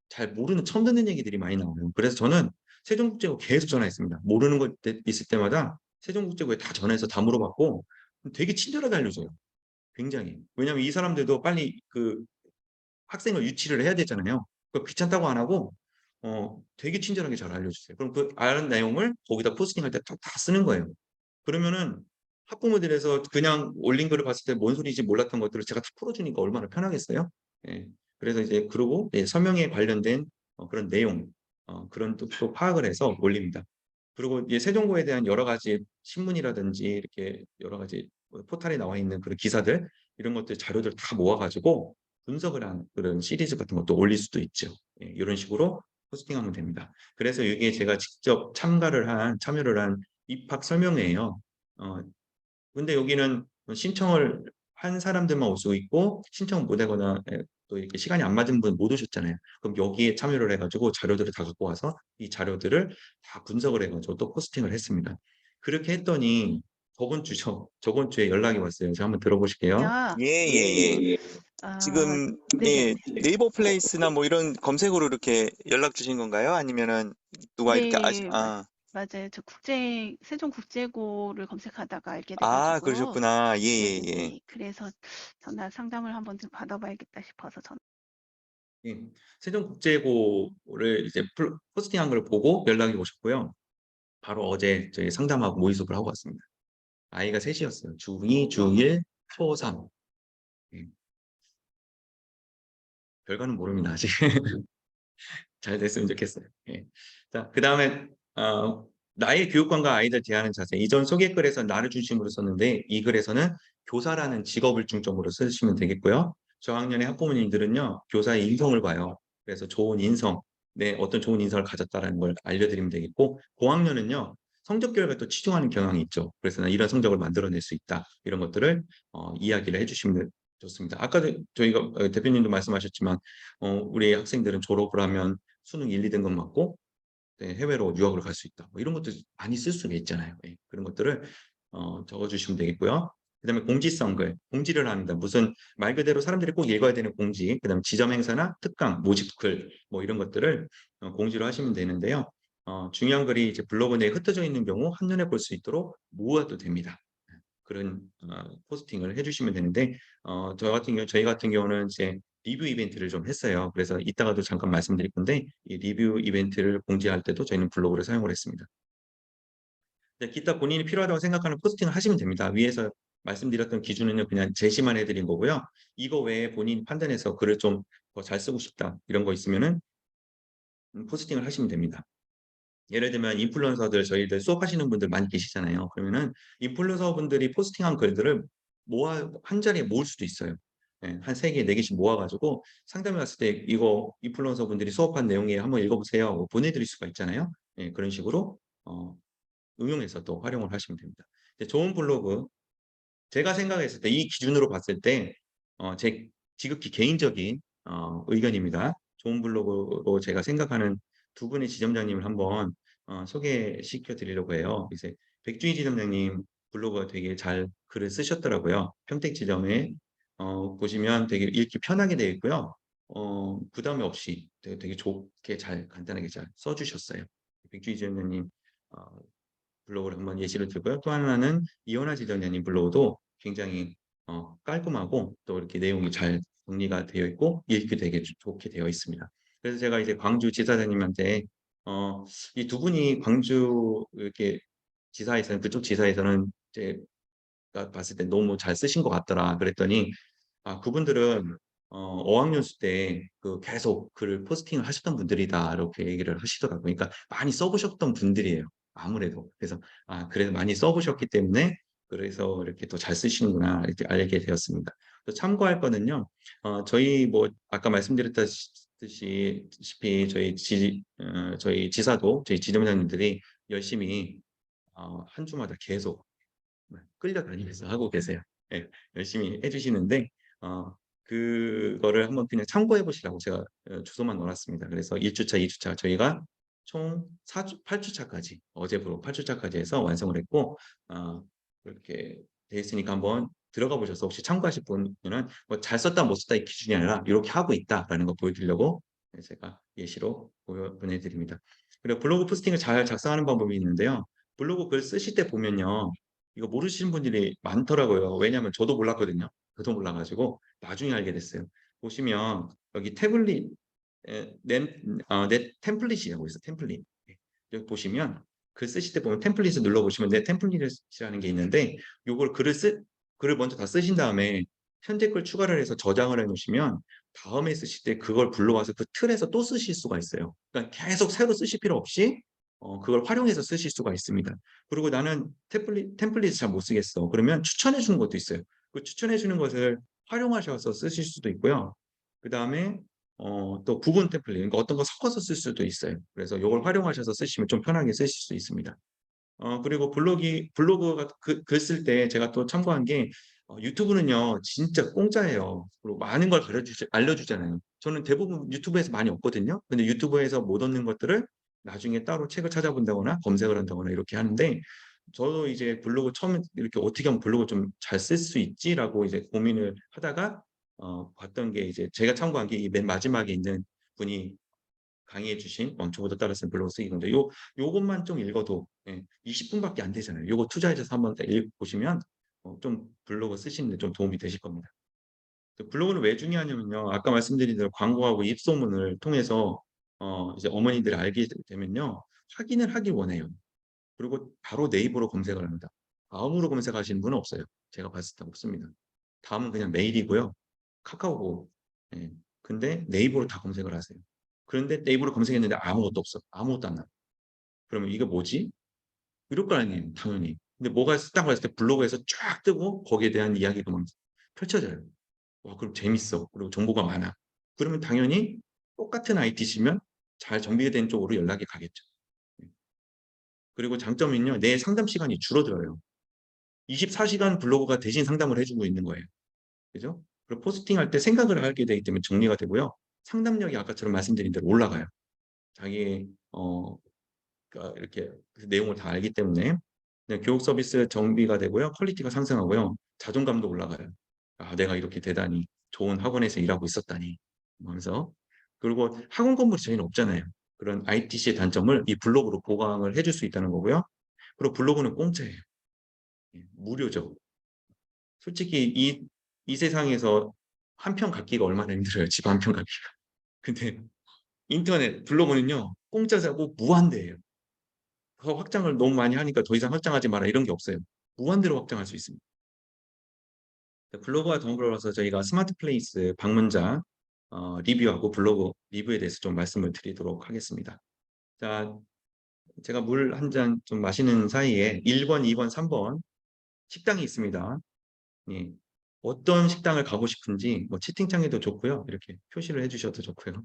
잘 모르는 처음 듣는 얘기들이 많이 나와요. 그래서 저는 세종국제고 계속 전화했습니다. 모르는 것 있을 때마다 세종국제고에 다 전화해서 다 물어봤고 되게 친절하게 알려줘요, 굉장히. 왜냐하면 이 사람들도 빨리 그 학생을 유치를 해야 되잖아요. 귀찮다고 안 하고 되게 친절하게 잘 알려주세요. 그럼 그 아는 내용을 거기다 포스팅할 때 다 쓰는 거예요. 그러면은 학부모들에서 그냥 올린 거를 봤을 때 뭔 소리인지 몰랐던 것들을 제가 다 풀어 주니까 얼마나 편하겠어요? 예. 그래서 이제 그러고 예 설명에 관련된 그런 내용 그런 또 파악을 해서 올립니다. 그리고 이제 세종고에 대한 여러 가지 신문이라든지 이렇게 여러 가지 포탈에 나와 있는 그런 기사들 이런 것들 자료들 다 모아 가지고 분석을 한 그런 시리즈 같은 것도 올릴 수도 있죠. 예 요런 식으로 포스팅하면 됩니다. 그래서 이게 제가 직접 참여를 한 입학 설명회예요. 어 근데 여기는 신청을 한 사람들만 올 수 있고 신청을 못 하거나 또 이렇게 시간이 안 맞은 분 못 오셨잖아요. 그럼 여기에 참여를 해 가지고 자료들을 다 갖고 와서 이 자료들을 다 분석을 해 가지고 또 포스팅을 했습니다. 그렇게 했더니 저번 주에 연락이 왔어요. 제가 한번 들어보실게요. 야. 예예예. 아, 지금 네네. 네이버 플레이스나 뭐 이런 검색으로 이렇게 연락 주신 건가요? 아니면은 누가 이렇게 네, 맞아요. 저 세종국제고를 검색하다가 알게 돼가지고, 그러셨구나. 예예예. 네네네. 그래서 전화 상담을 한번 좀 받아봐야겠다 싶어서 예. 세종국제고를 이제 포스팅한 걸 보고 연락이 오셨고요. 바로 어제 저희 상담하고 모의수업을 하고 왔습니다. 아이가 셋 이었어요. 중2, 중1, 초3. 예. 결과는 모릅니다 아직. 잘 됐으면 좋겠어요. 예. 자 그다음에 나의 교육관과 아이들 대하는 자세. 이전 소개 글에서 나를 중심으로 썼는데 이 글에서는 교사라는 직업을 중점으로 쓰시면 되겠고요. 저학년의 학부모님들은요. 교사의 인성을 봐요. 그래서 좋은 인성, 어떤 좋은 인성을 가졌다라는 걸 알려드리면 되겠고 고학년은요. 성적 결과에 또 치중하는 경향이 있죠. 그래서 '난 이런 성적을 만들어낼 수 있다.' 이런 것들을 이야기를 해 주시면 좋습니다. 아까도 저희가 대표님도 말씀하셨지만 우리 학생들은 졸업을 하면 수능 1-2 등급 맞고 네 해외로 유학을 갈 수 있다. 뭐 이런 것들 많이 쓸 수가 있잖아요. 예. 그런 것들을 적어 주시면 되겠고요. 그다음에 공지성 글, 공지를 합니다. 무슨 말 그대로 사람들이 꼭 읽어야 되는 공지, 그다음에 지점 행사나 특강, 모집 글 뭐 이런 것들을 공지로 하시면 되는데요. 중요한 글이 이제 블로그 내에 흩어져 있는 경우 한눈에 볼 수 있도록 모아도 됩니다. 그런 포스팅을 해 주시면 되는데 저희 같은 경우는 이제 리뷰 이벤트를 좀 했어요. 그래서 이따가도 잠깐 말씀드릴 건데 이 리뷰 이벤트를 공지할 때도 저희는 블로그를 사용을 했습니다. 네 기타 본인이 필요하다고 생각하는 포스팅을 하시면 됩니다. 위에서 말씀드렸던 기준은요 그냥 제시만 해 드린 거고요. 이거 외에 본인이 판단해서 글을 좀 더 잘 쓰고 싶다 이런 거 있으면은 포스팅을 하시면 됩니다. 예를 들면 인플루언서들 저희들 수업하시는 분들 많이 계시잖아요. 그러면은 인플루언서 분들이 포스팅한 글들을 모아 한 자리에 모을 수도 있어요. 예. 한 3 개, 4 개씩 모아 가지고 상담에 갔을 때 "이거 인플루언서 분들이 수업한 내용이에요. 한번 읽어 보세요." 하고 보내 드릴 수가 있잖아요. 예. 그런 식으로 응용해서 또 활용을 하시면 됩니다. 이제 좋은 블로그 제가 생각했을 때 이 기준으로 봤을 때 제 지극히 개인적인 의견입니다. 좋은 블로그로 제가 생각하는 두 분의 지점장님을 한번 소개시켜 드리려고 해요. 이제 백주희 지점장님 블로그가 되게 잘 글을 쓰셨더라고요. 평택 지점에 보시면 되게 읽기 편하게 되어 있고요. 부담이 없이 되게 좋게 잘 간단하게 잘 써 주셨어요. 백주희 지점장님 어 블로그를 한번 예시를 들고요. 또 하나는 이현아 지점장님 블로그도 굉장히 깔끔하고 또 이렇게 내용이 잘 정리가 되어 있고 읽기 되게 좋게 되어 있습니다. 그래서 제가 이제 광주 지사장님한테 이 두 분이 광주 이렇게 지사에서는 그쪽 지사에서는 제가 봤을 때 "너무 잘 쓰신 것 같더라." 그랬더니 그분들은 어학연수 때 계속 글을 포스팅을 하셨던 분들이다." 이렇게 얘기를 하시더라고요. 그러니까 많이 써 보셨던 분들이에요, 아무래도. 그래서 그래서 많이 써 보셨기 때문에 그래서 이렇게 또 잘 쓰시는구나 이렇게 알게 되었습니다. 또 참고할 거는요. 저희 뭐 아까 말씀드렸다시피 저희 지사도 저희 지점장님들이 열심히 한 주마다 계속 끌려다니면서 하고 계세요. 예. 열심히 해 주시는데 그거를 한번 그냥 참고해 보시라고 제가 주소만 넣어 놨습니다. 그래서 1 주차, 2 주차 저희가 총 4 주 8 주차까지 어제부로 8 주차까지 해서 완성을 했고 그렇게 돼 있으니까 한번 들어가 보셔서 혹시 참고하실 분은 뭐 "잘 썼다, 못 썼다."의 기준이 아니라 "요렇게 하고 있다."라는 거 보여드리려고 제가 예시로 보내 드립니다. 그리고 블로그 포스팅을 잘 작성하는 방법이 있는데요. 블로그 글 쓰실 때 보면요. 이거 모르시는 분들이 많더라고요. 왜냐하면 저도 몰랐거든요. 저도 몰라 가지고 나중에 알게 됐어요. 보시면 여기 태블릿 내 템플릿이라고 있어요, 템플릿. 예. 여기 보시면 글 쓰실 때 보면 템플릿을 눌러 보시면 내 템플릿이라는 게 있는데 요걸 글을 먼저 다 쓰신 다음에 현재 걸 추가를 해서 저장을 해 놓으시면 다음에 쓰실 때 그걸 불러와서 그 틀에서 또 쓰실 수가 있어요. 그러니까 계속 새로 쓰실 필요 없이 그걸 활용해서 쓰실 수가 있습니다. 그리고 "나는 템플릿을 잘 못 쓰겠어." 그러면 추천해 주는 것도 있어요. 그 추천해 주는 것을 활용하셔서 쓰실 수도 있고요. 그다음에 또 부분 템플릿 그러니까 어떤 거 섞어서 쓸 수도 있어요. 그래서 요걸 활용하셔서 쓰시면 좀 편하게 쓰실 수 있습니다. 그리고 블로그가 글 쓸 때 제가 또 참고한 게 유튜브는요 진짜 공짜예요. 그리고 많은 걸 알려주잖아요. 저는 대부분 유튜브에서 많이 얻거든요. 근데 유튜브에서 못 얻는 것들을 나중에 따로 책을 찾아본다거나 검색을 한다거나 이렇게 하는데 저도 이제 블로그 처음에 이렇게 '어떻게 하면 블로그 좀 잘 쓸 수 있지?'라고 이제 고민을 하다가 봤던 게 이제 제가 참고한 게 이 맨 마지막에 있는 분이 강의해 주신 왕초보다 따라 쓰는 블로그 쓰기 건데 요것만 좀 읽어도 20 분밖에 안 되잖아요. 요거 투자하셔서 한번 딱 읽어 보시면 좀 블로그 쓰시는 데 좀 도움이 되실 겁니다. 블로그는 왜 중요하냐면요. 아까 말씀드린 대로 광고하고 입소문을 통해서 이제 어머니들이 알게 되면요. 확인을 하길 원해요. 그리고 바로 네이버로 검색을 합니다. 다음으로 검색하시는 분은 없어요. 제가 봤을 때 없습니다. 다음은 그냥 메일이고요. 카카오고 예. 근데 네이버로 다 검색을 하세요. 그런데 네이버로 검색했는데 아무것도 없어. 아무것도 안 나와요. 그러면 '이게 뭐지?' 이럴 거 아니에요 당연히. 근데 뭐가 딱 봤을 때 블로그에서 쫙 뜨고 거기에 대한 이야기가 막 펼쳐져요. 와 그럼 재밌어. 그리고 정보가 많아. 그러면 당연히 똑같은 IT시면 잘 정비된 쪽으로 연락이 가겠죠. 예. 그리고 장점은요. 내 상담 시간이 줄어들어요. 24 시간 블로그가 대신 상담을 해 주고 있는 거예요. 그죠? 그리고 포스팅할 때 생각을 하게 되기 때문에 정리가 되고요. 상담력이 아까처럼 말씀드린 대로 올라가요. 자기의 그러니까 이렇게 그 내용을 다 알기 때문에 그냥 교육 서비스 정비가 되고요. 퀄리티가 상승하고요. 자존감도 올라가요. '아 내가 이렇게 대단히 좋은 학원에서 일하고 있었다니.' 하면서 그리고 학원 건물이 저희는 없잖아요. 그런 ITC의 단점을 이 블로그로 보강을 해줄 수 있다는 거고요. 그리고 블로그는 공짜예요. 예 무료죠. 솔직히 이 세상에서 한 편 갖기가 얼마나 힘들어요, 집 한 편 갖기가. 근데 인터넷 블로그는요 공짜자고 무한대예요. 더 확장을 너무 많이 하니까 "더 이상 확장하지 마라." 이런 게 없어요. 무한대로 확장할 수 있습니다. 블로그와 더불어서 저희가 스마트 플레이스 방문자 리뷰하고 블로그 리뷰에 대해서 좀 말씀을 드리도록 하겠습니다. 자 제가 물 한 잔 좀 마시는 사이에 1 번, 2번, 3번 식당이 있습니다. 예. 어떤 식당을 가고 싶은지 뭐 채팅창에도 좋고요. 이렇게 표시를 해 주셔도 좋고요.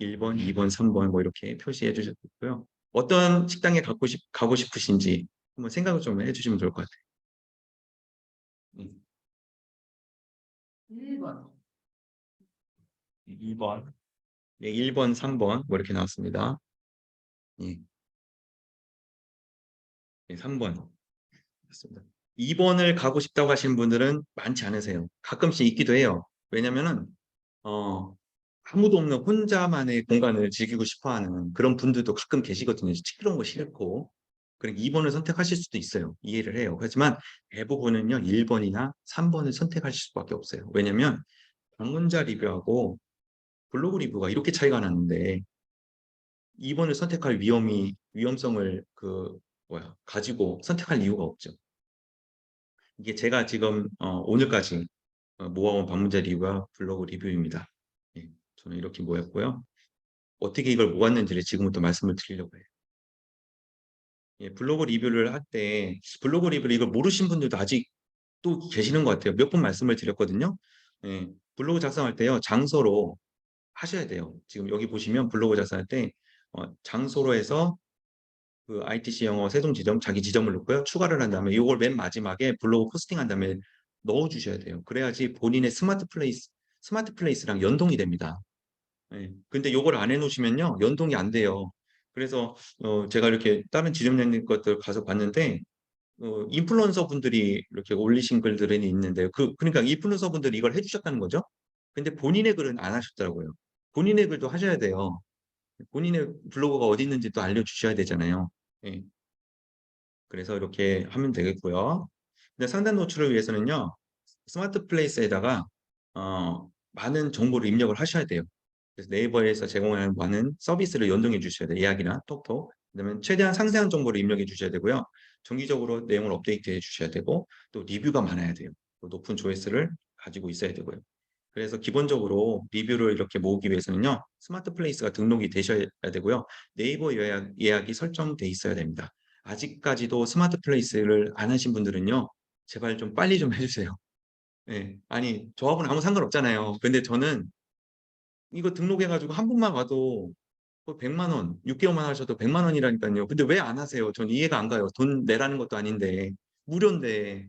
1 번, 2 번, 3번 뭐 이렇게 표시해 주셔도 좋고요. 어떤 식당에 가고 싶으신지 한번 생각을 좀 해 주시면 좋을 것 같아요. 음. 1 번. 2 번. 네 1 번, 3번 뭐 이렇게 나왔습니다. 예. 네, 3번. 맞습니다. 2번을 가고 싶다고 하시는 분들은 많지 않으세요. 가끔씩 있기도 해요. 왜냐면은 어, 아무도 없는 혼자만의 공간을 즐기고 싶어 하는 그런 분들도 가끔 계시거든요. 시끄러운 거 싫고. 그러니까 2번을 선택하실 수도 있어요. 이해를 해요. 하지만 대부분은요, 1번이나 3번을 선택하실 수밖에 없어요. 왜냐면 방문자 리뷰하고 블로그 리뷰가 이렇게 차이가 나는데 2번을 선택할 위험성을 가지고 선택할 이유가 없죠. 이게 제가 지금 오늘까지 모아온 방문자 리뷰와 블로그 리뷰입니다. 예, 저는 이렇게 모았고요. 어떻게 이걸 모았는지를 지금부터 말씀을 드리려고 해요. 예, 블로그 리뷰를 할 때 블로그 리뷰를 이걸 모르신 분들도 아직 또 계시는 것 같아요. 몇 번 말씀을 드렸거든요. 예, 블로그 작성할 때요. 장소로 하셔야 돼요. 지금 여기 보시면 블로그 작성할 때 장소로 해서 그 ITC 영어 세종 지점 자기 지점을 넣고요. 추가를 한 다음에 이걸 맨 마지막에 블로그 포스팅한 다음에 넣어 주셔야 돼요. 그래야지 본인의 스마트 플레이스랑 연동이 됩니다. 예. 근데 요걸 안 해놓으시면요 연동이 안 돼요. 그래서 제가 이렇게 다른 지점장님 것들 가서 봤는데 인플루언서 분들이 이렇게 올리신 글들이 있는데요. 그러니까 인플루언서 분들이 이걸 해주셨다는 거죠. 근데 본인의 글은 안 하셨더라고요. 본인의 글도 하셔야 돼요. 본인의 블로그가 어디 있는지 또 알려주셔야 되잖아요. 예. 그래서 이렇게 하면 되겠고요. 근데 상단 노출을 위해서는요. 스마트 플레이스에다가 많은 정보를 입력을 하셔야 돼요. 그래서 네이버에서 제공하는 많은 서비스를 연동해 주셔야 돼요. 예약이나 톡톡. 그다음에 최대한 상세한 정보를 입력해 주셔야 되고요. 정기적으로 내용을 업데이트해 주셔야 되고 또 리뷰가 많아야 돼요. 또 높은 조회수를 가지고 있어야 되고요. 그래서 기본적으로 리뷰를 이렇게 모으기 위해서는요. 스마트 플레이스가 등록이 되셔야 되고요. 네이버 예약이 설정돼 있어야 됩니다. 아직까지도 스마트 플레이스를 안 하신 분들은요. 제발 좀 빨리 좀 해주세요. 예. 아니 저하고는 아무 상관없잖아요. 근데 저는 이거 등록해가지고 한 분만 가도 100만 원, 6개월만 하셔도 100만 원이라니까요. 근데 왜 안 하세요? 전 이해가 안 가요. 돈 내라는 것도 아닌데 무료인데.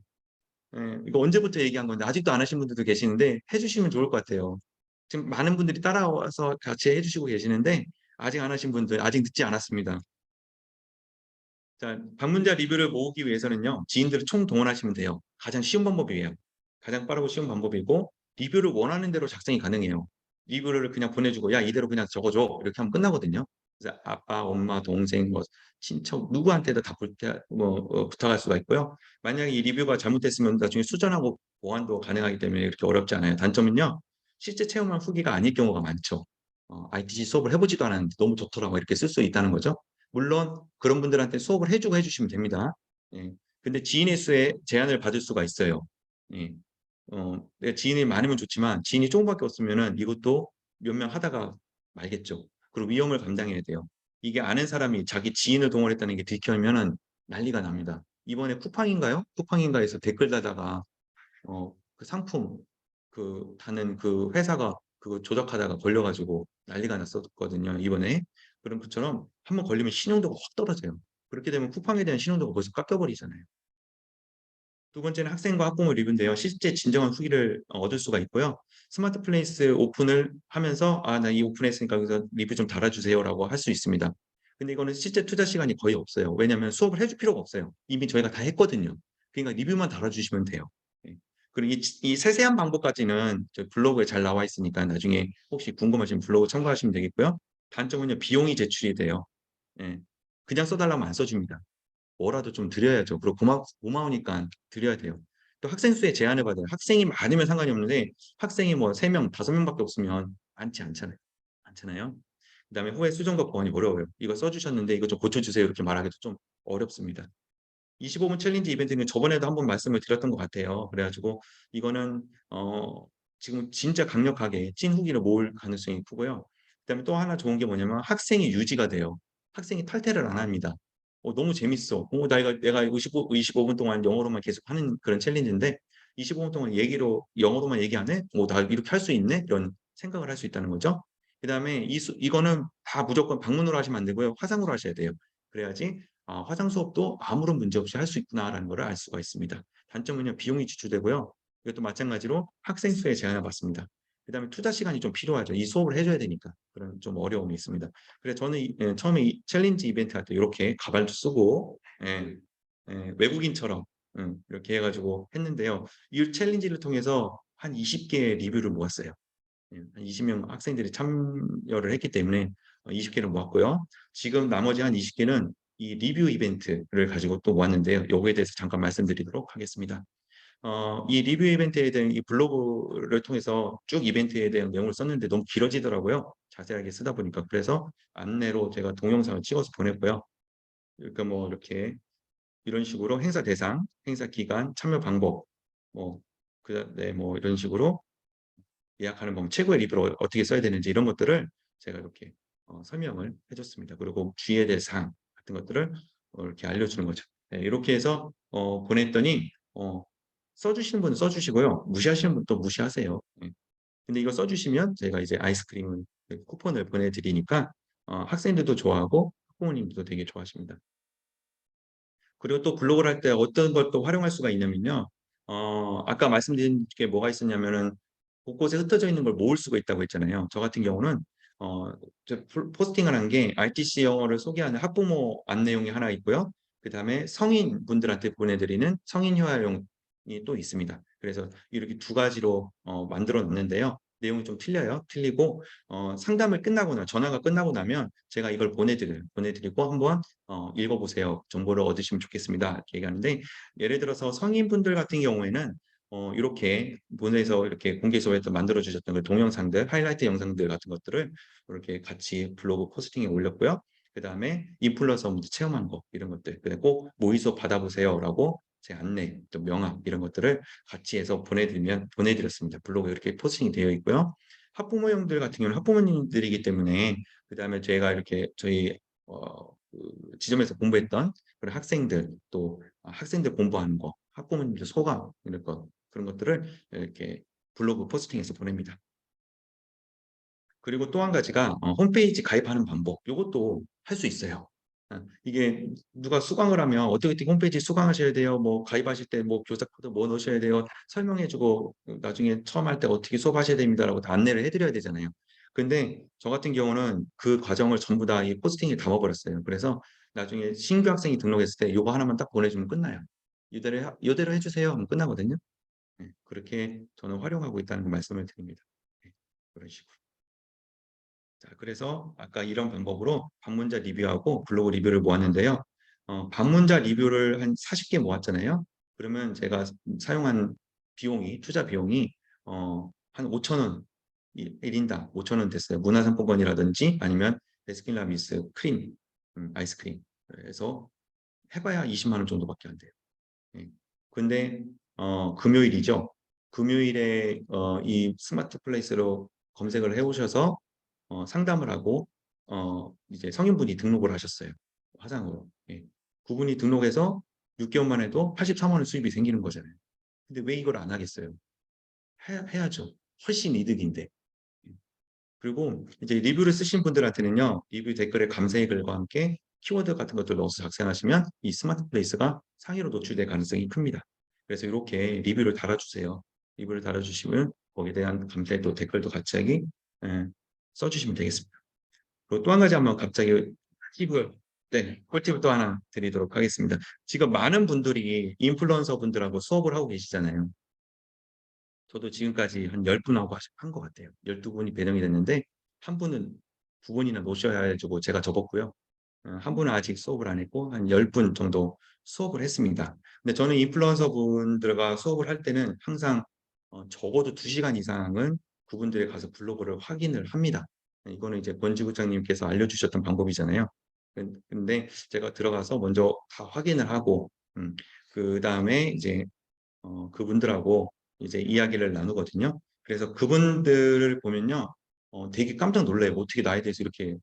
예, 이거 언제부터 얘기한 건데 아직도 안 하신 분들도 계시는데 해주시면 좋을 것 같아요. 지금 많은 분들이 따라와서 같이 해주시고 계시는데 아직 안 하신 분들 아직 늦지 않았습니다. 자, 방문자 리뷰를 모으기 위해서는요. 지인들을 총동원하시면 돼요. 가장 쉬운 방법이에요. 가장 빠르고 쉬운 방법이고 리뷰를 원하는 대로 작성이 가능해요. 리뷰를 그냥 보내주고 야 이대로 그냥 적어줘 이렇게 하면 끝나거든요. 그래서 아빠, 엄마, 동생, 뭐 친척 누구한테도 다 부탁할 수가 있고요. 만약에 이 리뷰가 잘못됐으면 나중에 수정하고 보완도 가능하기 때문에 이렇게 어렵지 않아요. 단점은요. 실제 체험한 후기가 아닐 경우가 많죠. ITC 수업을 해보지도 않았는데 너무 좋더라고 이렇게 쓸 수 있다는 거죠. 물론 그런 분들한테 수업을 해주고 해주시면 됩니다. 예. 근데 지인의 수에 제한을 받을 수가 있어요. 예. 내가 지인이 많으면 좋지만 지인이 조금밖에 없으면은 이것도 몇 명 하다가 말겠죠. 그리고 위험을 감당해야 돼요. 이게 아는 사람이 자기 지인을 동원했다는 게 들키면은 난리가 납니다. 이번에 쿠팡인가요? 쿠팡인가에서 댓글 다다가 그 상품 다는 그 회사가 그거 조작하다가 걸려가지고 난리가 났었거든요. 이번에 그런 것처럼 한번 걸리면 신용도가 확 떨어져요. 그렇게 되면 쿠팡에 대한 신용도가 벌써 깎여버리잖아요. 두 번째는 학생과 학부모 리뷰인데요. 실제 진정한 후기를 얻을 수가 있고요. 스마트 플레이스 오픈을 하면서 나 이 오픈했으니까 여기서 리뷰 좀 달아주세요라고 할 수 있습니다. 근데 이거는 실제 투자 시간이 거의 없어요. 왜냐하면 수업을 해줄 필요가 없어요. 이미 저희가 다 했거든요. 그러니까 리뷰만 달아주시면 돼요. 예. 그리고 이 세세한 방법까지는 저 블로그에 잘 나와 있으니까 나중에 혹시 궁금하시면 블로그 참고하시면 되겠고요. 단점은요, 비용이 제출이 돼요. 예. 그냥 써달라면 안 써줍니다. 뭐라도 좀 드려야죠. 그리고 고마우니까 드려야 돼요. 또 학생 수에 제한을 받아요. 학생이 많으면 상관이 없는데 학생이 뭐 3명, 5명밖에 없으면 많지 않잖아요. 그다음에 후에 수정과 보완이 어려워요. 이거 써주셨는데 이거 좀 고쳐주세요. 이렇게 말하기도 좀 어렵습니다. 25분 챌린지 이벤트는 저번에도 한번 말씀을 드렸던 것 같아요. 그래가지고 이거는 지금 진짜 강력하게 찐 후기를 모을 가능성이 크고요. 그다음에 또 하나 좋은 게 뭐냐면 학생이 유지가 돼요. 학생이 탈퇴를 안 합니다. 너무 재밌어. 내가 25분 동안 영어로만 계속 하는 그런 챌린지인데 25분 동안 영어로만 얘기하네? 나 이렇게 할 수 있네? 이런 생각을 할 수 있다는 거죠. 그다음에 이거는 다 무조건 방문으로 하시면 안 되고요. 화상으로 하셔야 돼요. 그래야지 화상 수업도 아무런 문제 없이 할 수 있구나라는 걸 알 수가 있습니다. 단점은요, 비용이 지출되고요. 이것도 마찬가지로 학생 수에 제한을 받습니다. 그다음에 투자 시간이 좀 필요하죠. 이 수업을 해 줘야 되니까. 그런 좀 어려움이 있습니다. 그래서 저는 처음에 이 챌린지 이벤트 할 때 요렇게 가발도 쓰고 외국인처럼 이렇게 해 가지고 했는데요. 이 챌린지를 통해서 한 20 개의 리뷰를 모았어요. 한 20명 학생들이 참여를 했기 때문에 20 개를 모았고요. 지금 나머지 한 20 개는 이 리뷰 이벤트를 가지고 또 모았는데요. 요거에 대해서 잠깐 말씀드리도록 하겠습니다. 이 리뷰 이벤트에 대한 이 블로그를 통해서 쭉 이벤트에 대한 내용을 썼는데 너무 길어지더라고요. 자세하게 쓰다 보니까. 그래서 안내로 제가 동영상을 찍어서 보냈고요. 그러니까 뭐 이렇게 이런 식으로 행사 대상, 행사 기간, 참여 방법, 뭐 그다음에 뭐 이런 식으로 예약하는 방법, 최고의 리뷰를 어떻게 써야 되는지 이런 것들을 제가 이렇게 설명을 해 줬습니다. 그리고 주의해야 될 사항 같은 것들을 이렇게 알려주는 거죠. 네, 이렇게 해서 보냈더니 써 주시는 분은 써 주시고요. 무시하시는 분은 또 무시하세요. 예. 근데 이거 써 주시면 제가 이제 아이스크림을 쿠폰을 보내 드리니까 학생들도 좋아하고 학부모님들도 되게 좋아하십니다. 그리고 또 블로그를 할 때 어떤 걸 또 활용할 수가 있냐면요. 아까 말씀드린 게 뭐가 있었냐면은 곳곳에 흩어져 있는 걸 모을 수가 있다고 했잖아요. 저 같은 경우는 어 포스팅을 한 게 RTC 영어를 소개하는 학부모 안내용이 하나 있고요. 그다음에 성인분들한테 보내드리는 성인 회화용이 또 있습니다. 그래서 이렇게 두 가지로 만들어 놨는데요. 내용이 좀 틀려요. 틀리고 상담을 끝나거나 전화가 끝나고 나면 제가 이걸 보내드리고 한번 읽어보세요. 정보를 얻으시면 좋겠습니다. 이렇게 얘기하는데 예를 들어서 성인분들 같은 경우에는 이렇게 보내서 이렇게 공개소에서 만들어 주셨던 그 동영상들, 하이라이트 영상들 같은 것들을 이렇게 같이 블로그 포스팅에 올렸고요. 그다음에 인플루언서 분들 체험한 거 이런 것들, 그다음에 꼭 모의 수업 받아보세요라고 제 안내, 또 명함 이런 것들을 같이 해서 보내드렸습니다. 블로그에 이렇게 포스팅이 되어 있고요. 학부모님들 같은 경우는 학부모님들이기 때문에 그다음에 제가 이렇게 저희 그 지점에서 공부했던 그런 학생들 또 학생들 공부하는 거, 학부모님들 소감 이런 것 그런 것들을 이렇게 블로그 포스팅해서 보냅니다. 그리고 또 한 가지가 홈페이지 가입하는 방법. 요것도 할 수 있어요. 이게 누가 수강을 하면 어떻게 홈페이지 수강하셔야 돼요. 뭐 가입하실 때 뭐 교사 코드 뭐 넣으셔야 돼요. 설명해 주고 나중에 처음 할 때 어떻게 수업하셔야 됩니다라고 다 안내를 해 드려야 되잖아요. 근데 저 같은 경우는 그 과정을 전부 다 이 포스팅에 담아 버렸어요. 그래서 나중에 신규 학생이 등록했을 때 요거 하나만 딱 보내주면 끝나요. "이대로 해 주세요." 하면 끝나거든요. 네. 그렇게 저는 활용하고 있다는 거 말씀을 드립니다. 네. 그런 식으로. 자, 그래서 아까 이런 방법으로 방문자 리뷰하고 블로그 리뷰를 모았는데요. 방문자 리뷰를 한 40개 모았잖아요. 그러면 제가 사용한 비용이, 투자 비용이 한 5,000원, 1인당 5,000원 됐어요. 문화상품권이라든지 아니면 베스킨라빈스 크림, 아이스크림. 그래서 해봐야 20만 원 정도밖에 안 돼요. 예. 근데 금요일이죠. 금요일에 이 스마트 플레이스로 검색을 해 오셔서 상담을 하고 이제 성인분이 등록을 하셨어요. 화상으로. 예. 그분이 등록해서 6개월 만에도 83만 원 수입이 생기는 거잖아요. 근데 왜 이걸 안 하겠어요? 해야죠. 훨씬 이득인데. 예. 그리고 이제 리뷰를 쓰신 분들한테는요. 리뷰 댓글에 감사의 글과 함께 키워드 같은 것들 넣어서 작성하시면 이 스마트 플레이스가 상위로 노출될 가능성이 큽니다. 그래서 이렇게 리뷰를 달아주세요. 리뷰를 달아주시면 거기에 대한 감사의 또 댓글도 같이 써주시면 되겠습니다. 그리고 또 한 가지 한번 갑자기 팁을 꿀팁을 또 하나 드리도록 하겠습니다. 지금 많은 분들이 인플루언서 분들하고 수업을 하고 계시잖아요. 저도 지금까지 한 10분하고 한 것 같아요. 12분이 배정이 됐는데 한 분은 2분이나 놓으셔야 가지고 제가 접었고요. 한 분은 아직 수업을 안 했고 한 10분 정도 수업을 했습니다. 근데 저는 인플루언서 분들과 수업을 할 때는 항상 적어도 2시간 이상은 그분들에 가서 블로그를 확인을 합니다. 이거는 이제 권지부장님께서 알려주셨던 방법이잖아요. 근데 제가 들어가서 먼저 다 확인을 하고 그다음에 이제 그분들하고 이제 이야기를 나누거든요. 그래서 그분들을 보면요. 되게 깜짝 놀라요. '어떻게 나에 대해서 이렇게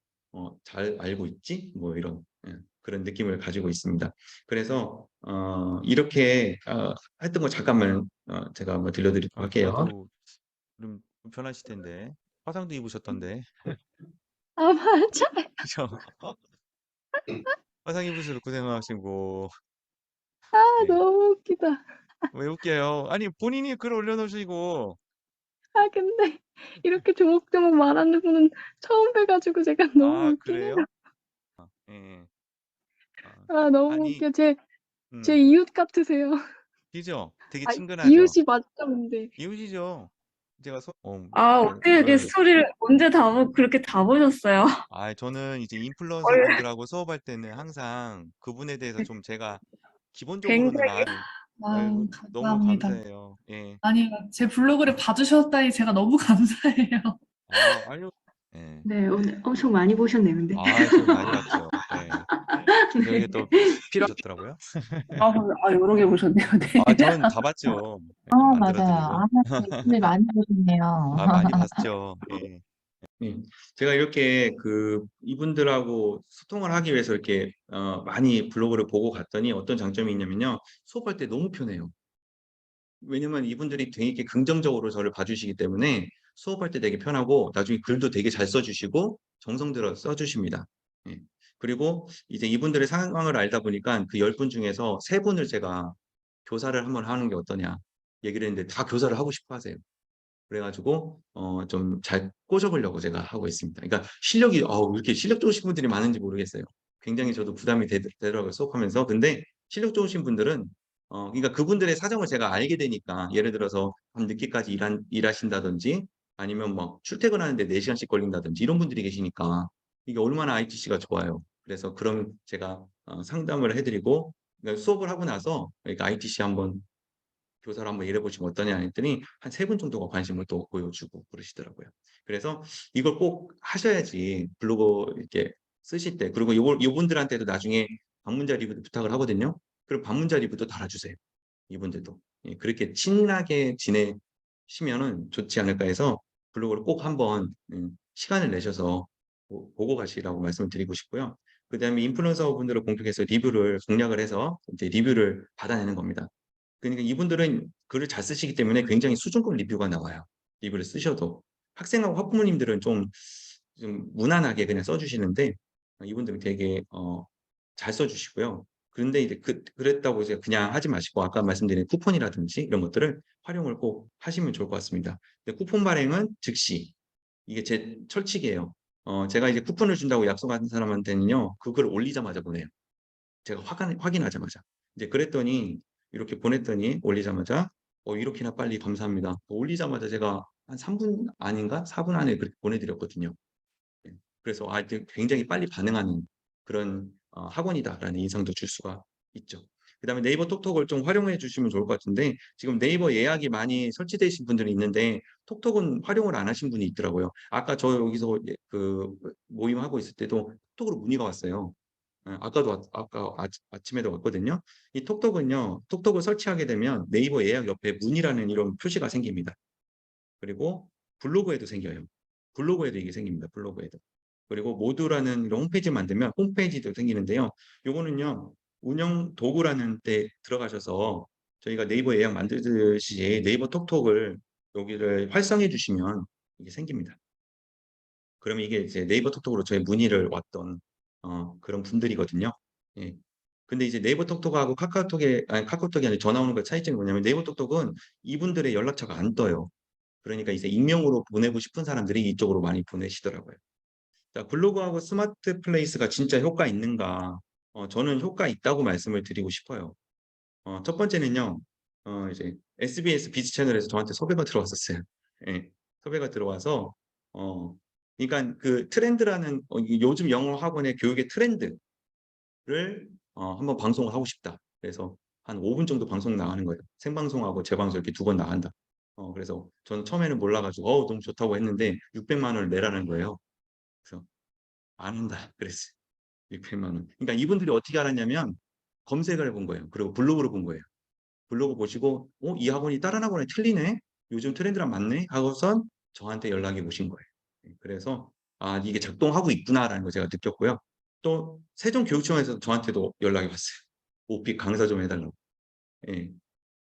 잘 알고 있지?' 뭐 이런 그런 느낌을 가지고 있습니다. 그래서 이렇게 했던 거 잠깐만 제가 한번 들려드리도록 할게요. 봐도 좀 불편하실 텐데. 화상도 입으셨던데. 아, 맞아. 그죠? 화상 입으셔서 고생하시고. 네. 너무 웃기다. 왜 웃겨요? 아니 본인이 글 올려놓으시고 아, 근데 이렇게 조목조목 말하는 분은 처음 뵈가지고 제가 너무 아, 웃기네요. 그래요? 예. 아, 너무 아니, 웃겨. 제 음, 이웃 같으세요. 그죠? 되게 아, 친근하죠? 이웃이 맞죠, 근데. 이웃이죠? 제가 아, 어떻게 이렇게 스토리를 언제 그렇게 다 보셨어요? 저는 이제 인플루언서 원래 분들하고 수업할 때는 항상 그분에 대해서 좀 제가 기본적으로는 굉장히 아이고, 너무 감사합니다. 감사해요. 예. 아니, 제 블로그를 봐주셨다니 제가 너무 감사해요. 아니요. 예. 네, 오늘 엄청 많이 보셨네요, 근데. 저 많이 봤죠. 예. 저에게 네. 또 필요하셨더라고요. 여러 개 보셨네요. 네. 전 다 봤죠. 예, 안 들어드리고요. 맞아요. 네, 많이 보셨네요. 많이 봤죠. 예. 네. 제가 이렇게 이분들하고 소통을 하기 위해서 이렇게 많이 블로그를 보고 갔더니 어떤 장점이 있냐면요. 수업할 때 너무 편해요. 왜냐면 이분들이 되게 긍정적으로 저를 봐주시기 때문에 수업할 때 되게 편하고 나중에 글도 되게 잘 써주시고 정성 들어 써주십니다. 예. 그리고 이제 이분들의 상황을 알다 보니까 그 10분 중에서 3분을 제가 교사를 한번 하는 게 어떠냐 얘기를 했는데 다 교사를 하고 싶어 하세요. 그래가지고 좀 잘 꼬셔보려고 제가 하고 있습니다. 그러니까 실력이 왜 이렇게 실력 좋으신 분들이 많은지 모르겠어요. 굉장히 저도 부담이 되더라고요, 수업하면서. 근데 실력 좋으신 분들은 그러니까 그분들의 사정을 제가 알게 되니까 예를 들어서 밤 늦게까지 일하신다든지 아니면 막 출퇴근하는데 4시간씩 걸린다든지 이런 분들이 계시니까 이게 얼마나 ITC가 좋아요. 그래서 그럼 제가 상담을 해드리고 그러니까 수업을 하고 나서 그러니까 ITC 한번 교사를 한번 일해보시면 어떠냐 했더니 한 3분 정도가 관심을 또 보여주고 그러시더라고요. 그래서 이걸 꼭 하셔야지 블로그 이렇게 쓰실 때 그리고 이분들한테도 나중에 방문자 리뷰도 부탁을 하거든요. 그럼 방문자 리뷰도 달아주세요. 이분들도. 예, 그렇게 친하게 지내시면은 좋지 않을까 해서 블로그를 꼭 한번 시간을 내셔서 보고 가시라고 말씀을 드리고 싶고요. 그 다음에 인플루언서 분들을 공격해서 공략을 해서 이제 리뷰를 받아내는 겁니다. 그러니까 이분들은 글을 잘 쓰시기 때문에 굉장히 수준급 리뷰가 나와요. 리뷰를 쓰셔도. 학생하고 학부모님들은 좀 무난하게 그냥 써주시는데 이분들은 되게 잘 써주시고요. 그런데 이제 그랬다고 이제 그냥 하지 마시고 아까 말씀드린 쿠폰이라든지 이런 것들을 활용을 꼭 하시면 좋을 것 같습니다. 근데 쿠폰 발행은 즉시 이게 제 철칙이에요. 제가 이제 쿠폰을 준다고 약속한 사람한테는요, 그걸 올리자마자 보내요. 제가 확인하자마자. 이제 그랬더니 이렇게 보냈더니 올리자마자 이렇게나 빨리 감사합니다. 올리자마자 제가 한 3분 아닌가 4분 안에 그렇게 보내드렸거든요. 예. 그래서 이제 굉장히 빨리 반응하는 그런 학원이다라는 인상도 줄 수가 있죠. 그다음에 네이버 톡톡을 좀 활용해 주시면 좋을 것 같은데 지금 네이버 예약이 많이 설치되신 분들이 있는데 톡톡은 활용을 안 하신 분이 있더라고요. 아까 저 여기서 모임하고 있을 때도 톡톡으로 문의가 왔어요. 아까 아침에도 왔거든요. 이 톡톡은요. 톡톡을 설치하게 되면 네이버 예약 옆에 문의라는 이런 표시가 생깁니다. 그리고 블로그에도 생겨요. 블로그에도 이게 생깁니다. 블로그에도. 그리고 모두라는 이런 홈페이지 만들면 홈페이지도 생기는데요. 요거는요. 운영 도구라는 데 들어가셔서 저희가 네이버 예약 만들듯이 네이버 톡톡을 여기를 활성해 주시면 이게 생깁니다. 그러면 이게 이제 네이버 톡톡으로 저희 문의를 왔던 그런 분들이거든요. 예. 근데 이제 네이버 톡톡하고 카카오톡이 아니라 전화 오는 거 차이점이 뭐냐면 네이버 톡톡은 이분들의 연락처가 안 떠요. 그러니까 이제 익명으로 보내고 싶은 사람들이 이쪽으로 많이 보내시더라고요. 자, 블로그하고 스마트 플레이스가 진짜 효과 있는가? 저는 효과 있다고 말씀을 드리고 싶어요. 첫 번째는요. 이제 SBS 비즈 채널에서 저한테 섭외가 들어왔었어요. 예. 섭외가 들어와서 그러니까 그 트렌드라는 요즘 영어 학원의 교육의 트렌드를 한번 방송을 하고 싶다. 그래서 한 5분 정도 방송 나가는 거예요. 생방송하고 재방송 이렇게 2번 나간다. 그래서 저는 처음에는 몰라가지고 너무 좋다고 했는데 600만 원을 내라는 거예요. 그래서 안 한다 그랬어요. 600만 원. 그러니까 이분들이 어떻게 알았냐면 검색을 해본 거예요. 그리고 블로그로 본 거예요. 블로그 보시고 이 학원이 다른 학원에 틀리네? 요즘 트렌드랑 맞네? 하고선 저한테 연락이 오신 거예요. 그래서 이게 작동하고 있구나라는 걸 제가 느꼈고요. 또 세종교육청에서 저한테도 연락이 왔어요. 오픽 강사 좀 해달라고. 예.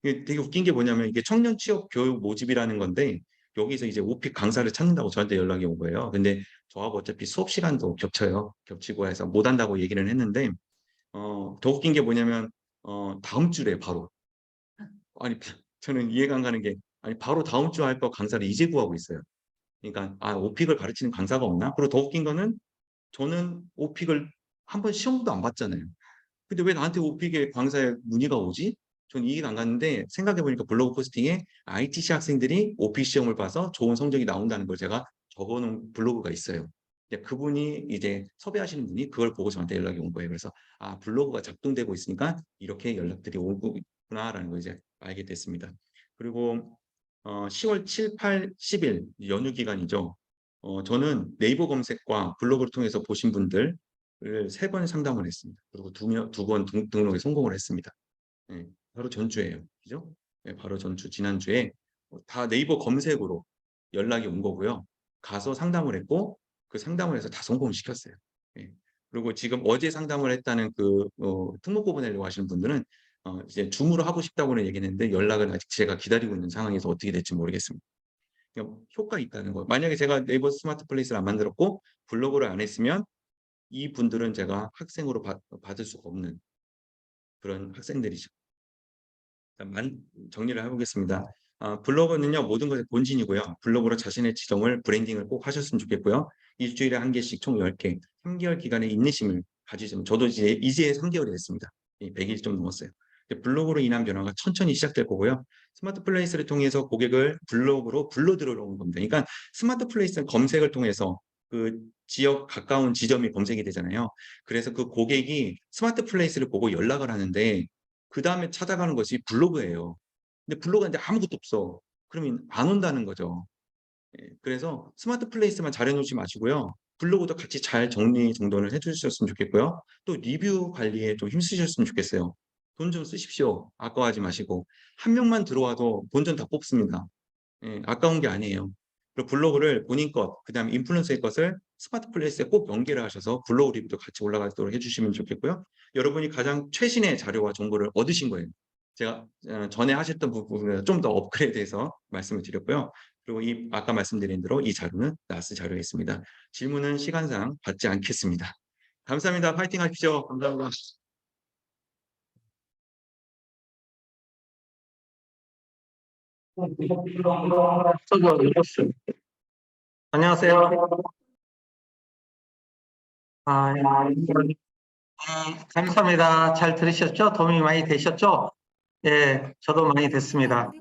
이게 되게 웃긴 게 뭐냐면 이게 청년 취업 교육 모집이라는 건데 여기서 이제 오픽 강사를 찾는다고 저한테 연락이 온 거예요. 근데 저하고 어차피 수업 시간도 겹쳐요. 겹치고 해서 못 한다고 얘기를 했는데 더 웃긴 게 뭐냐면 다음 주래 바로. 아니 저는 이해가 안 가는 게 아니 바로 다음 주 할 거 강사를 이제 구하고 있어요. 그러니까 오픽을 가르치는 강사가 없나? 그리고 더 웃긴 거는 저는 오픽을 한 번 시험도 안 봤잖아요. 근데 왜 나한테 오픽의 강사의 문의가 오지? 전 이해가 안 갔는데 생각해 보니까 블로그 포스팅에 ITC 학생들이 오픽 시험을 봐서 좋은 성적이 나온다는 걸 제가 적어놓은 블로그가 있어요. 그분이 이제 섭외하시는 분이 그걸 보고 저한테 연락이 온 거예요. 그래서 블로그가 작동되고 있으니까 이렇게 연락들이 오고 있구나라는 걸 이제 알게 됐습니다. 그리고 10월 7, 8, 10일 연휴 기간이죠. 저는 네이버 검색과 블로그를 통해서 보신 분들을 3번 상담을 했습니다. 그리고 2번 등록에 성공을 했습니다. 네, 바로 전주예요. 그죠? 네, 바로 전주 지난주에 다 네이버 검색으로 연락이 온 거고요. 가서 상담을 했고 그 상담을 해서 다 성공을 시켰어요. 네. 그리고 지금 어제 상담을 했다는 그 특목고 보내려고 하시는 분들은 이제 줌으로 하고 싶다고는 얘기했는데 연락을 아직 제가 기다리고 있는 상황에서 어떻게 될지 모르겠습니다. 효과 있다는 거. 만약에 제가 네이버 스마트 플레이스를 안 만들었고 블로그를 안 했으면 이 분들은 제가 학생으로 받을 수가 없는 그런 학생들이죠. 정리를 해보겠습니다. 블로그는요, 모든 것의 본진이고요. 블로그로 자신의 지점을 브랜딩을 꼭 하셨으면 좋겠고요. 일주일에 1개씩 총 10개, 3개월 기간의 인내심을 가지시면, 저도 이제 3개월이 됐습니다. 100일 좀 넘었어요. 블로그로 인한 변화가 천천히 시작될 거고요. 스마트 플레이스를 통해서 고객을 블로그로 불러 들어오는 겁니다. 그러니까 스마트 플레이스는 검색을 통해서 그 지역 가까운 지점이 검색이 되잖아요. 그래서 그 고객이 스마트 플레이스를 보고 연락을 하는데 그 다음에 찾아가는 것이 블로그예요. 근데 블로그인데 아무것도 없어. 그러면 안 온다는 거죠. 그래서 스마트 플레이스만 잘 해놓지 마시고요. 블로그도 같이 잘 정리 정돈을 해주셨으면 좋겠고요. 또 리뷰 관리에 좀 힘쓰셨으면 좋겠어요. 돈 좀 쓰십시오. 아까워하지 마시고. 한 명만 들어와도 본전 다 뽑습니다. 아까운 게 아니에요. 그리고 블로그를 본인 것, 그 다음에 인플루언서의 것을 스마트 플레이스에 꼭 연계를 하셔서 블로그 리뷰도 같이 올라가도록 해주시면 좋겠고요. 여러분이 가장 최신의 자료와 정보를 얻으신 거예요. 제가 전에 하셨던 부분을 좀 더 업그레이드해서 말씀을 드렸고요. 그리고 아까 말씀드린 대로 이 자료는 나스 자료였습니다. 질문은 시간상 받지 않겠습니다. 감사합니다. 파이팅 하십시오. 감사합니다. 안녕하세요. 감사합니다. 잘 들으셨죠? 도움이 많이 되셨죠? 예, 저도 많이 됐습니다.